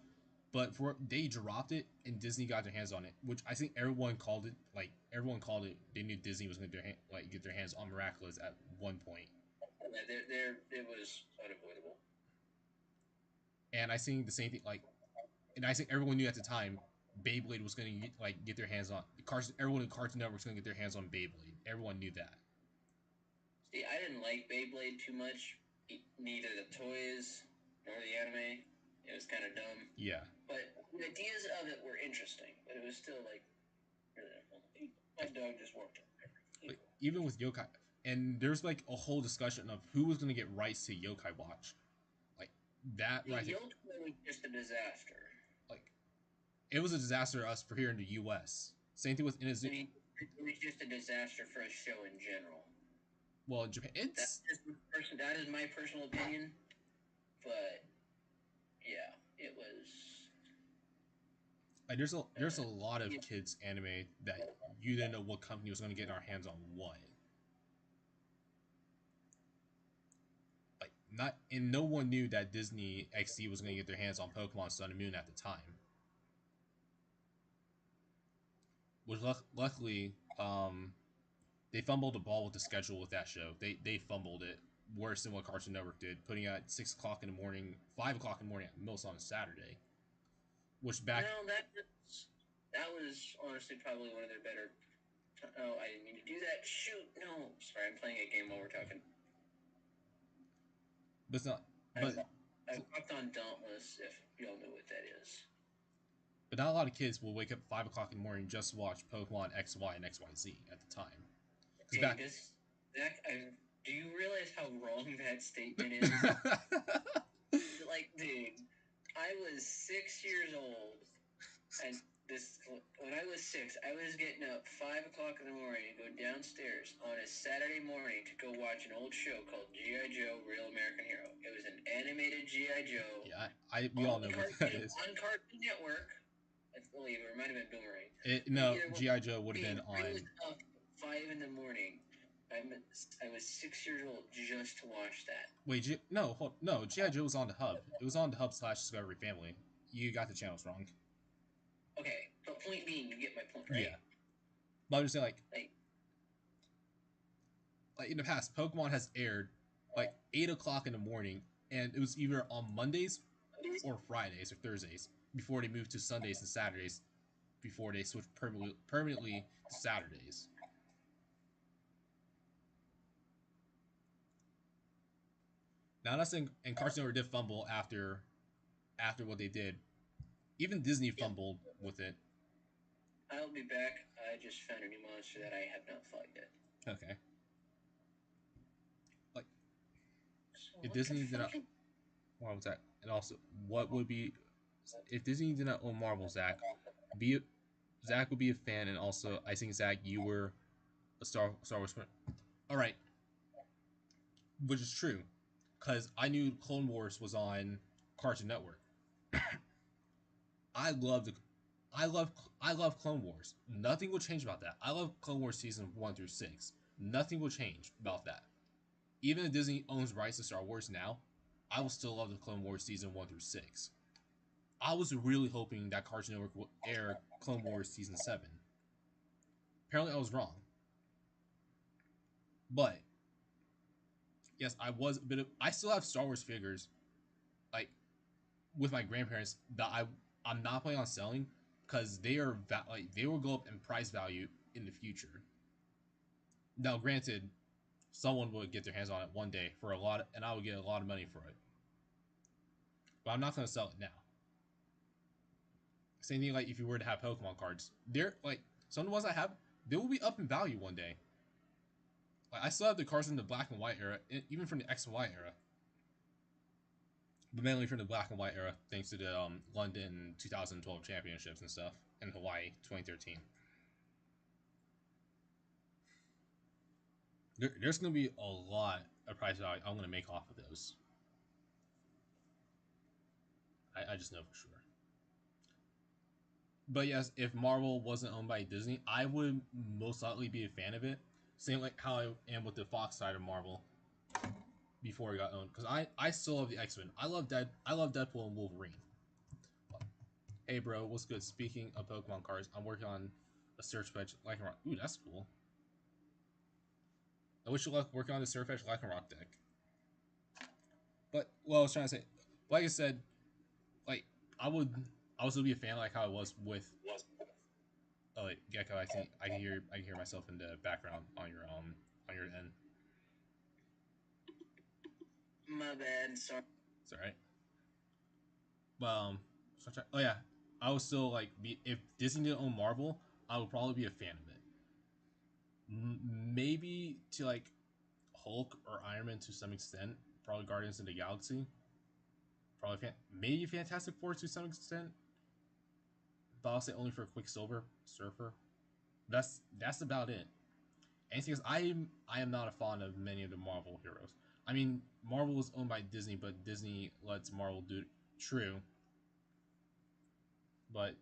but for they dropped it and Disney got their hands on it, which I think everyone called it. Like everyone called it, they knew Disney was going to get their hands on Miraculous at one point. Yeah, it was unavoidable. And I think the same thing, and I think everyone knew at the time Beyblade was going to get their hands on Cartoon. Everyone in Cartoon Network was going to get their hands on Beyblade. Everyone knew that. See, I didn't like Beyblade too much. Neither the toys nor the anime. It was kind of dumb. Yeah. But the ideas of it were interesting. But it was still like, my dog just walked up. Like, even with Yokai, and there's like a whole discussion of who was going to get rights to Yokai Watch. Like that, right? Yokai was just a disaster. Like it was a disaster to us for here in the U.S. Same thing with Inazuma. I mean, it was just a disaster for a show in general. Well, in Japan, that is my personal opinion, but yeah, it was. Like, there's a lot of kids anime that you didn't know what company was going to get our hands on what. Like no one knew that Disney XD was going to get their hands on Pokemon Sun and Moon at the time. Which luckily, they fumbled the ball with the schedule with that show. They fumbled it worse than what Cartoon Network did, putting it at 6 o'clock in the morning, 5 o'clock in the morning at most on a Saturday. Which back. No, that was honestly probably one of their better. Oh, I didn't mean to do that. Shoot, no. Sorry, I'm playing a game while we're talking. But it's not. But I popped on Dauntless. If y'all know what that is. But not a lot of kids will wake up 5 o'clock in the morning just to watch Pokemon XY and XYZ at the time. Hey, Zach, do you realize how wrong that statement is? Like, dude, I was 6 years old, and when I was 6, I was getting up 5 o'clock in the morning to go downstairs on a Saturday morning to go watch an old show called G.I. Joe: Real American Hero. It was an animated G.I. Joe. Yeah, we all know what that is. On Cartoon Network. I believe it might have been Boomerang. No, G.I. Joe would have been on. I was up 5 in the morning. I was 6 years old just to watch that. Wait, no, G.I. Joe was on the Hub. It was on the Hub / Discovery Family. You got the channels wrong. Okay, but point being, you get my point, right? Yeah. But I'm just saying, like in the past, Pokemon has aired like 8 o'clock in the morning, and it was either on Mondays or Fridays or Thursdays before they moved to Sundays and Saturdays before they switched permanently to Saturdays. Now, I'm not saying, and Cartoon Network did fumble after what they did. Even Disney fumbled with it. I'll be back. I just found a new monster that I have not fought yet. Okay. Like, so if Disney did not... What was that? And also, what would be... If Disney did not own Marvel, Zach would be a fan, and also, I think, Zach, you were a Star Wars fan. Alright. Which is true. Because I knew Clone Wars was on Cartoon Network. I love Clone Wars. Nothing will change about that. I love Clone Wars season 1 through 6. Nothing will change about that. Even if Disney owns rights to Star Wars now, I will still love the Clone Wars season 1 through 6. I was really hoping that Cartoon Network would air Clone Wars season 7. Apparently I was wrong. But yes, I still have Star Wars figures, like, with my grandparents that I'm not planning on selling because they will go up in price value in the future. Now, granted, someone will get their hands on it one day for and I will get a lot of money for it. But I'm not going to sell it now. Same thing, like if you were to have Pokemon cards, they're like some of the ones I have, they will be up in value one day. Like, I still have the cards in the black and white era, even from the X and Y era. but mainly from the black and white era, thanks to the London 2012 championships and stuff, and Hawaii 2013. There's going to be a lot of prices I'm going to make off of those. I just know for sure. But yes, if Marvel wasn't owned by Disney, I would most likely be a fan of it. Same like how I am with the Fox side of Marvel before it got owned. Because I still love the X-Men. I love Deadpool and Wolverine. Hey bro, what's good? Speaking of Pokemon cards, I'm working on a Surf Edge Lycanroc. Ooh, that's cool. I wish you luck working on the Surf Edge Lycanroc deck. But what I was trying to say, like I said, like I would also be a fan like how I was with like Gecko. I think I can hear myself in the background on your end. My bad. Sorry. It's alright. Oh yeah, I would still like be if Disney didn't own Marvel, I would probably be a fan of it. Maybe to like Hulk or Iron Man to some extent. Probably Guardians of the Galaxy. Probably maybe Fantastic Four to some extent. But I'll say only for Quicksilver, Surfer. That's about it. Anything else? I am not a fan of many of the Marvel heroes. I mean, Marvel is owned by Disney, but Disney lets Marvel do true. But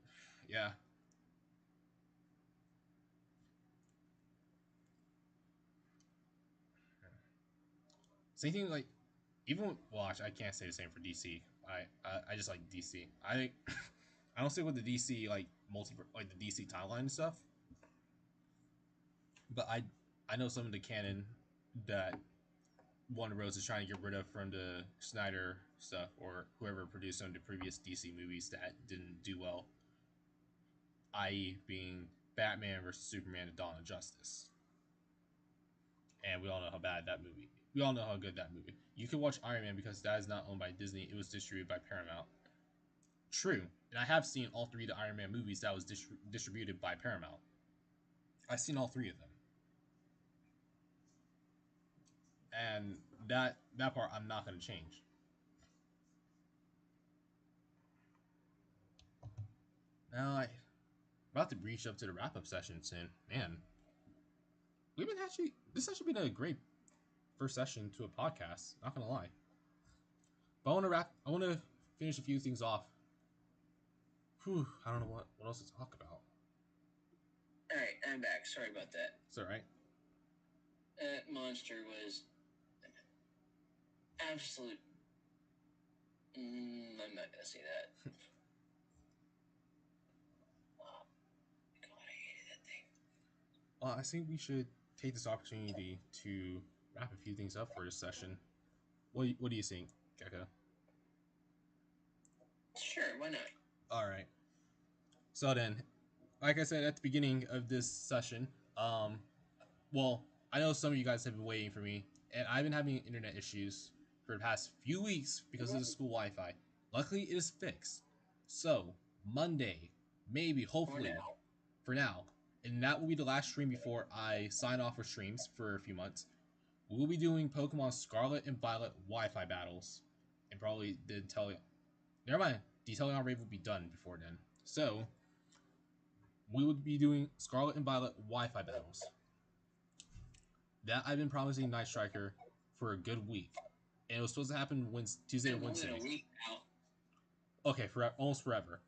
yeah, same thing. Like even watch, I can't say the same for DC. I just like DC. I don't stick with the DC like like the DC timeline and stuff. But I know some of the canon that Warner Bros is trying to get rid of from the Snyder stuff or whoever produced some of the previous DC movies that didn't do well, i.e., being Batman versus Superman: The Dawn of Justice. And we all know how bad that movie. We all know how good that movie. You can watch Iron Man because that is not owned by Disney. It was distributed by Paramount. True, and I have seen all three of the Iron Man movies that was distributed by Paramount. I've seen all three of them, and that part I'm not going to change. Now I about to reach up to the wrap up session soon. Man, we've been actually this actually been a great first session to a podcast. Not gonna lie, but I want to finish a few things off. Whew, I don't know what else to talk about. All right, I'm back. Sorry about that. It's all right. That monster was absolute. I'm not gonna say that. Oh God, I hated that thing. Well, I think we should take this opportunity to wrap a few things up for this session. What do you think, Gecko? Sure, why not? All right. So then, like I said at the beginning of this session, well, I know some of you guys have been waiting for me, and I've been having internet issues for the past few weeks because of the school Wi-Fi. Luckily, it is fixed. So Monday, maybe, hopefully, for now, and that will be the last stream before I sign off for streams for a few months. We will be doing Pokemon Scarlet and Violet Wi-Fi battles, and probably the Never mind, Detailing Rave will be done before then. So we would be doing Scarlet and Violet Wi-Fi battles. That I've been promising Night Striker for a good week, and it was supposed to happen Tuesday or Wednesday. A week now. Okay, almost forever.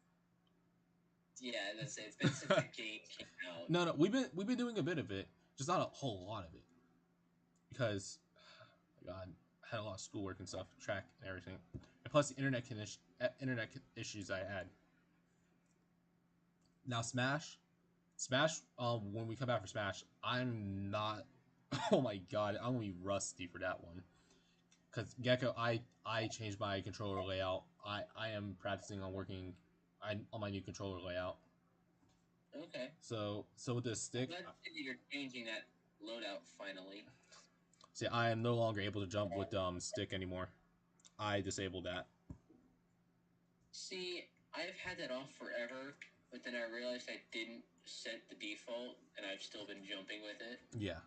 Yeah, that's it. It's been since the game came out. No, we've been doing a bit of it, just not a whole lot of it, because oh my God, I had a lot of schoolwork and stuff, track and everything, and plus the internet issues I had. Now Smash, when we come back for Smash, I'm not. Oh my God, I'm gonna be rusty for that one. Because Gecko, I changed my controller layout. I am practicing on working on my new controller layout. Okay. So with the stick, I'm glad you're changing that loadout finally. See, I am no longer able to jump with stick anymore. I disabled that. See, I've had that off forever, but then I realized I didn't set the default, and I've still been jumping with it. Yeah.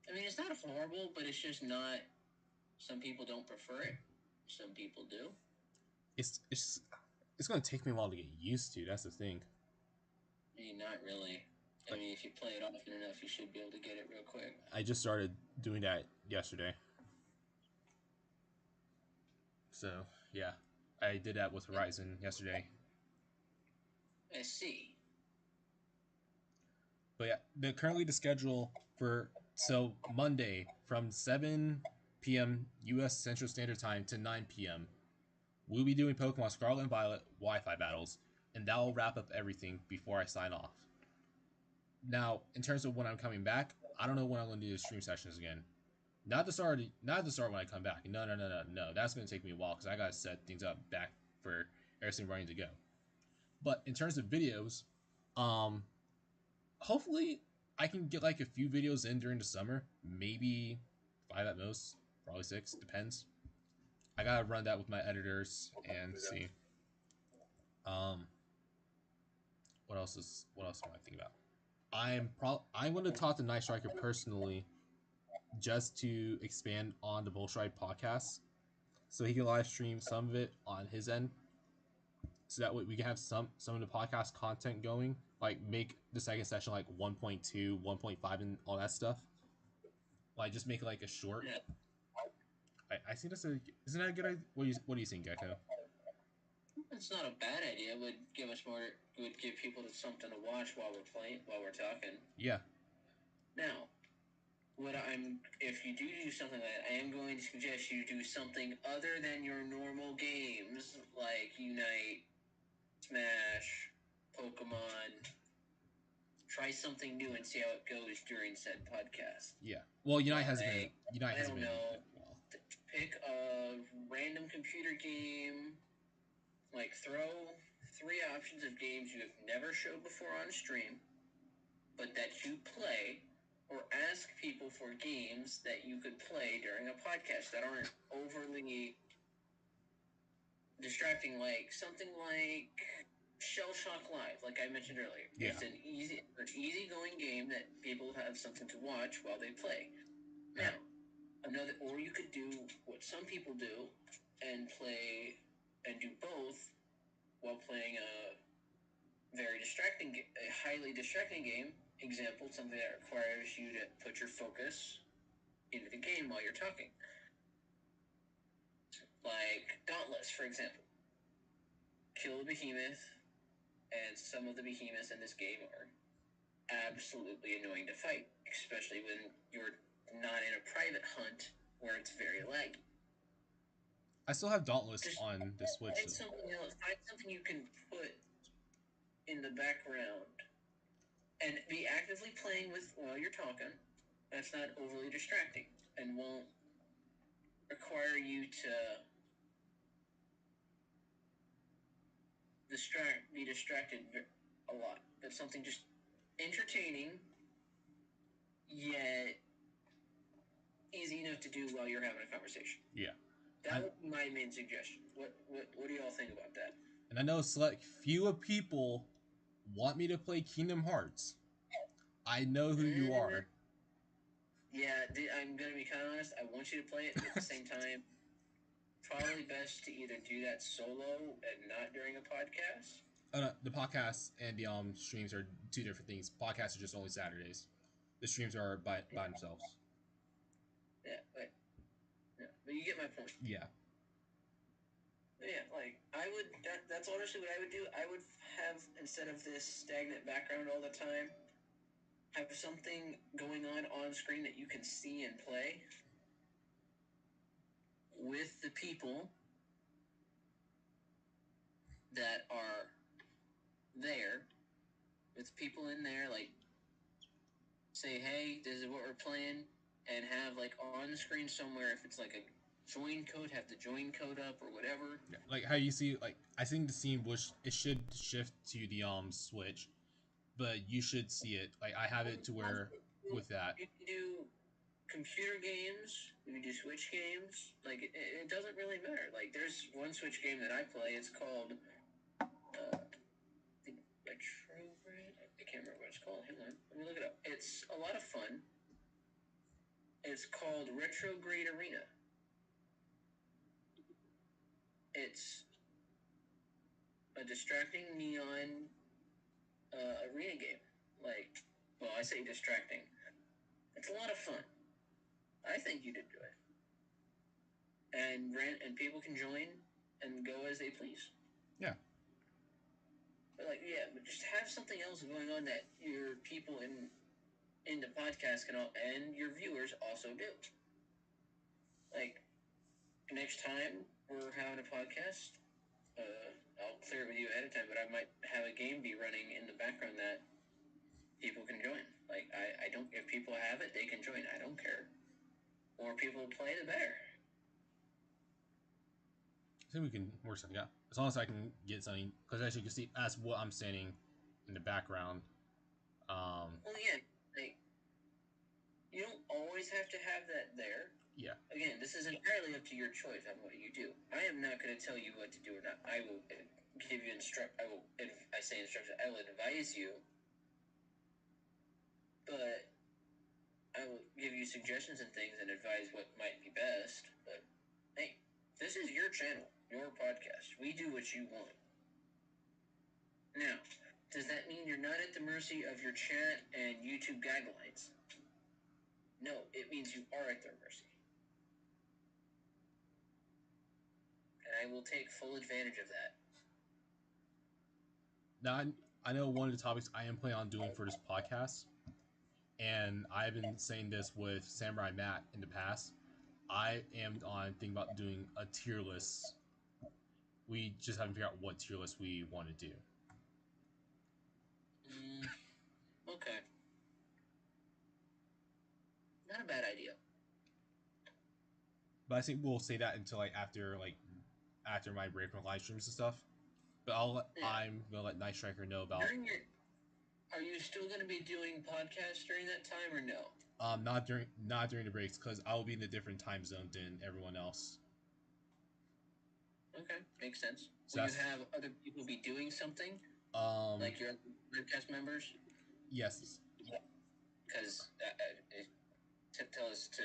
I mean, it's not horrible, but it's just not. Some people don't prefer it. Some people do. It's it's gonna take me a while to get used to. That's the thing. I mean, not really. I Like mean, if you play it often enough, you should be able to get it real quick. I just started doing that yesterday. So yeah, I did that with Horizon yesterday. I see. But yeah, currently the schedule for Monday from 7 p.m. U.S. Central Standard Time to 9 p.m. We'll be doing Pokemon Scarlet and Violet Wi-Fi battles, and that will wrap up everything before I sign off. Now, in terms of when I'm coming back, I don't know when I'm going to do the stream sessions again. Not at the start when I come back. No. That's going to take me a while because I got to set things up back for everything ready to go. But in terms of videos, um, hopefully I can get like a few videos in during the summer, maybe 5 at most, probably 6, depends. I gotta run that with my editors and see. Um, what else am I thinking about? I'm going to talk to Night Striker personally just to expand on the BoltStrike Podcast, so he can live stream some of it on his end, so that way we can have some of the podcast content going, like make the second session like 1.2, 1.5, and all that stuff. Like just make it like a short. Yeah. I think isn't that a good idea? What do you think, Gecko? It's not a bad idea. It would give us more. It would give people something to watch while we're playing, while we're talking. Yeah. Now, if you do something like that, I am going to suggest you do something other than your normal games, like Unite, Smash, Pokemon. Try something new and see how it goes during said podcast. Yeah. Well, Unite hasn't Like, been. Unite I hasn't don't been. know. Well. Pick a random computer game. Like, throw 3 options of games you have never showed before on stream, but that you play, or ask people for games that you could play during a podcast that aren't overly distracting, like something like Shell Shock Live, like I mentioned earlier. Yeah. It's an easy-going game that people have something to watch while they play. Now, or you could do what some people do and play and do both while playing a highly distracting game. Example, something that requires you to put your focus into the game while you're talking. Like Dauntless, for example. Kill a behemoth, and some of the behemoths in this game are absolutely annoying to fight, especially when you're not in a private hunt where it's very laggy. I still have Dauntless on the Switch. Find something else. Find something you can put in the background and be actively playing with while you're talking. That's not overly distracting and won't require you to be distracted a lot. That's something just entertaining, yet easy enough to do while you're having a conversation. Yeah. That would be my main suggestion. What do y'all think about that? And I know select few of people want me to play Kingdom Hearts. I know who you are. Yeah, I'm going to be kind of honest. I want you to play it, but at the same time, probably best to either do that solo and not during a podcast. No, the podcast and the streams are 2 different things. Podcasts are just only Saturdays. The streams are by themselves. Yeah, but you get my point. Yeah. Yeah, like that's honestly what I would do. I would have, instead of this stagnant background all the time, have something going on screen that you can see and play with the people that are there, with people in there, like say, hey, this is what we're playing, and have like on the screen somewhere, if it's like a join code, have the join code up or whatever. Yeah, like how you see, like I think the scene it should shift to the Switch, but you should see it. Like I have it to where with that. You can do computer games, you can do Switch games. Like it doesn't really matter. Like there's one Switch game that I play. It's called I think Retrograde. I can't remember what it's called. Hang on, let me look it up. It's a lot of fun. It's called Retrograde Arena. it's a distracting neon arena game. Like, well, I say distracting. It's a lot of fun. I think you'd enjoy it. And people can join and go as they please. Yeah. But just have something else going on that your people in the podcast can all, and your viewers also do. Like, next time we're having a podcast, I'll clear it with you ahead of time, but I might have a game be running in the background that people can join. Like, I don't, if people have it, they can join. I don't care. The more people play, the better. I think we can work something out. As long as I can get something, because as you can see, that's what I'm standing in the background. Well, yeah, like, you don't always have to have that there. Yeah. Again, this is entirely up to your choice on what you do. I am not going to tell you what to do or not. I will give you I say instructions. I will advise you, but I will give you suggestions and things and advise what might be best. But hey, this is your channel, your podcast. We do what you want. Now, does that mean you're not at the mercy of your chat and YouTube guidelines? No, it means you are at their mercy. And I will take full advantage of that. Now, I know one of the topics I am planning on doing for this podcast, and I've been saying this with Samurai Matt in the past. I am on thinking about doing a tier list. We just haven't figured out what tier list we want to do. Okay. Not a bad idea. But I think we'll say that until after my break from live streams and stuff. But I'm gonna let Night Striker know about. Are you still gonna be doing podcasts during that time or no? Not during the breaks, because I will be in a different time zone than everyone else. Okay, makes sense. So will you have other people be doing something? Like your podcast members? Yes. Because tell us to.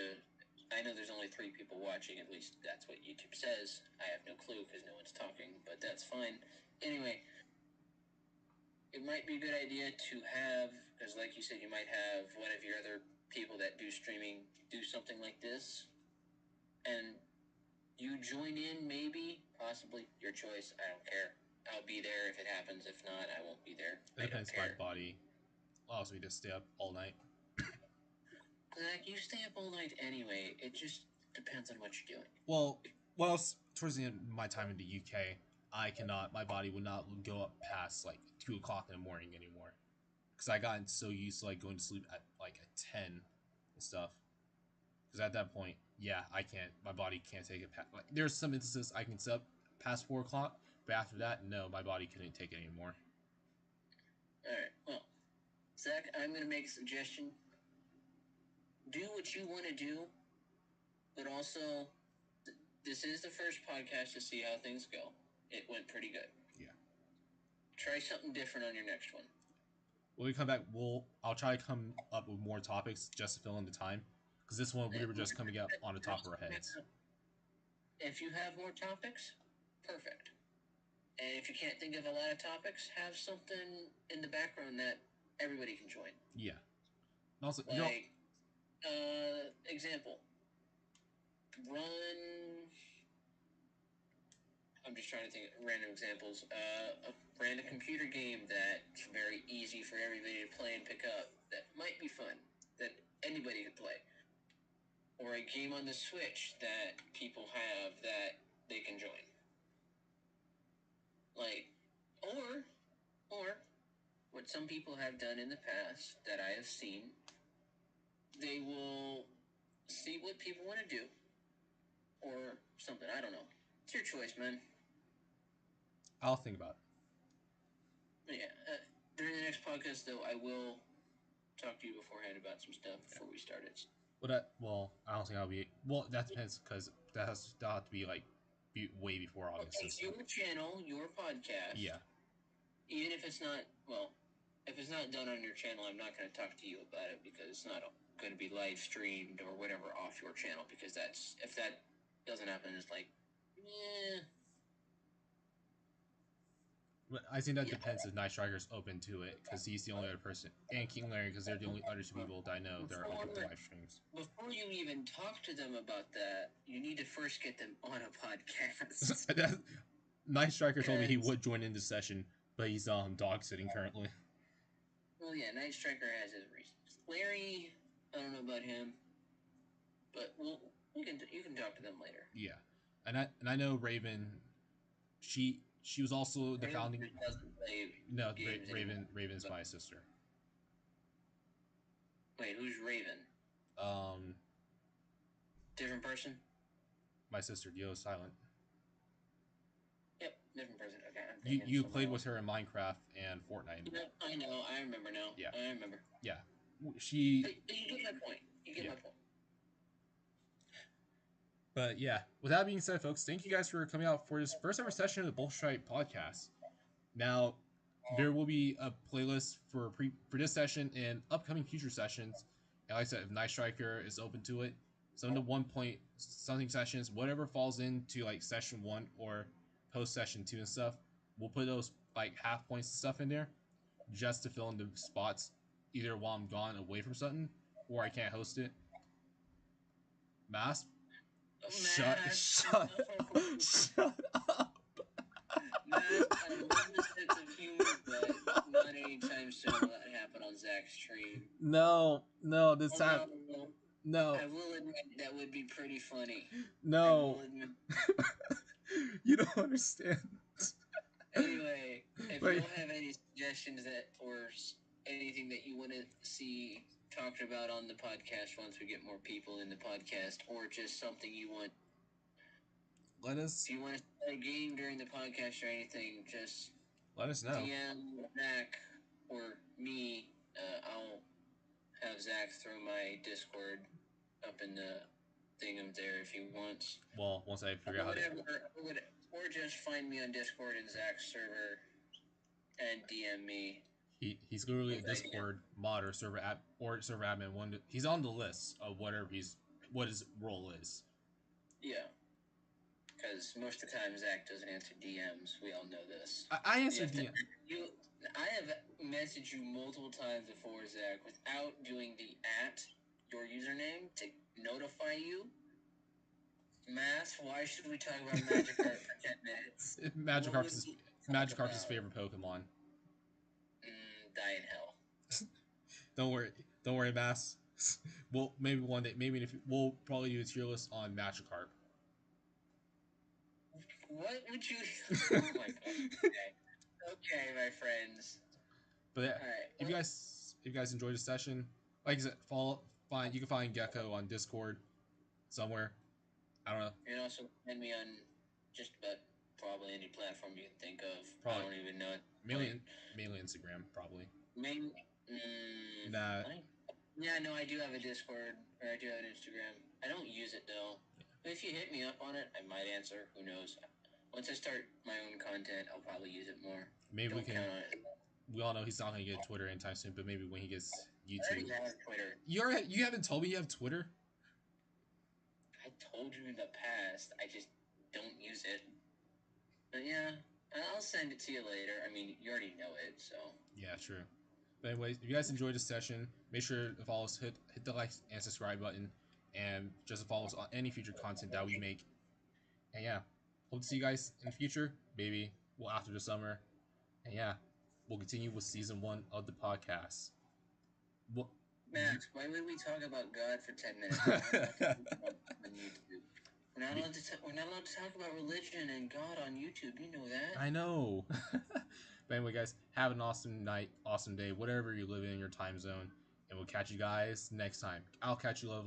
I know there's only 3 people watching. At least that's what YouTube says. I have no clue because no one's talking, but that's fine. Anyway, it might be a good idea to have, because like you said, you might have one of your other people that do streaming do something like this, and you join in, maybe, possibly, your choice. I don't care. I'll be there if it happens. If not, I won't be there. It depends on my body. Allows me to stay up all night. Zach, you stay up all night anyway. It just depends on what you're doing. Well, towards the end of my time in the UK, I cannot. My body would not go up past 2 o'clock in the morning anymore, because I gotten so used to going to sleep at 10 and stuff. Because at that point, yeah, I can't. My body can't take it past. There's some instances I can sit up past 4 o'clock, but after that, no, my body couldn't take it anymore. All right. Well, Zach, I'm going to make a suggestion. Do what you want to do, but also, this is the first podcast to see how things go. It went pretty good. Yeah. Try something different on your next one. When we come back, I'll try to come up with more topics just to fill in the time, because this one we were just coming up on the top of our heads. If you have more topics, perfect. And if you can't think of a lot of topics, have something in the background that everybody can join. Yeah. And also, example. Run. I'm just trying to think of random examples. A random computer game that's very easy for everybody to play and pick up. That might be fun. That anybody could play. Or a game on the Switch that people have that they can join. Or what some people have done in the past that I have seen, they will see what people want to do, or something. I don't know. It's your choice, man. I'll think about it. Yeah. During the next podcast, though, I will talk to you beforehand about some stuff before we start it. I don't think I'll be. Well, that depends, because that'll have to be way before August. It's your channel, your podcast. Yeah. Even if it's not, if it's not done on your channel, I'm not going to talk to you about it, because it's not going to be live streamed or whatever off your channel, because if that doesn't happen, it's But I think that Yeah. depends if Night Striker's open to it, because he's the only other person, and King Larry, because they're the only other two people that I know that are open to live streams. Before you even talk to them about that, you need to first get them on a podcast. Night Striker told me he would join in the session, but he's dog sitting currently. Well, yeah, Night Striker has his reasons. Larry, I don't know about him, but you can talk to them later. Yeah, and I know Raven. She was also the founding. No, Raven's my sister. Wait, who's Raven? Different person. My sister, Dio Silent. Yep, different person. Okay. You played with her in Minecraft and Fortnite. Yeah, I know. I remember now. Yeah. I remember. Yeah. She. But you get my point. My point. But yeah, with that being said, folks, thank you guys for coming out for this first ever session of the BoltStrike Podcast. Now, there will be a playlist for this session and upcoming future sessions. And like I said, if Night Striker is open to it, some of the 1 point something sessions, whatever falls into like session 1 or post session 2 and stuff, we'll put those like half points and stuff in there just to fill in the spots, either while I'm gone away from something or I can't host it. Mass? Shut up. Mass, I love the sense of humor, but not anytime soon will that happen on Zach's stream. No, this time. No. I will admit that would be pretty funny. No. You don't understand. Anyway, if you don't have any suggestions or anything that you want to see talked about on the podcast once we get more people in the podcast, or just something you want, let us. If you want to play a game during the podcast or anything, just let us know. DM Zach or me. I'll have Zach throw my Discord up in the thingam there if he wants. Well, once I figure out how to. Or just find me on Discord in Zach's server and DM me. He's literally a Discord mod or server admin. He's on the list of what his role is. Yeah, because most of the time Zach doesn't answer DMs. We all know this. I answer DMs. I have messaged you multiple times before, Zach, without doing the your username to notify you. Mass, why should we talk about Magikarp for 10 minutes? Magikarp's his favorite Pokemon. Die in hell. Don't worry, Mass. Well, maybe one day, we'll probably do a tier list on Magikarp. What would you? Oh my god. Okay, my friends. But yeah, right, if you guys enjoyed the session, like I said, you can find Gecko on Discord somewhere. I don't know. You can also find me on just about probably any platform you can think of. Probably. I don't even know. Mainly Instagram, probably. Nah. Yeah, no, I do have a Discord, or I do have an Instagram. I don't use it, though. Yeah. If you hit me up on it, I might answer. Who knows? Once I start my own content, I'll probably use it more. Maybe we can. We all know he's not going to get Twitter anytime soon, but maybe when he gets YouTube. I already have Twitter. You haven't told me you have Twitter? I told you in the past. I just don't use it. But yeah, I'll send it to you later. I mean, you already know it, so. Yeah, true. But anyways, if you guys enjoyed this session, make sure to follow us, hit the like and subscribe button, and just follow us on any future content that we make. And yeah, hope to see you guys in the future, maybe after the summer. And yeah, we'll continue with season 1 of the podcast. Max, why would we talk about God for 10 minutes? On YouTube. We're not allowed to talk about religion and God on YouTube. You know that. I know. But anyway, guys, have an awesome night, awesome day, whatever you live in your time zone. And we'll catch you guys next time. I'll catch you, lovely.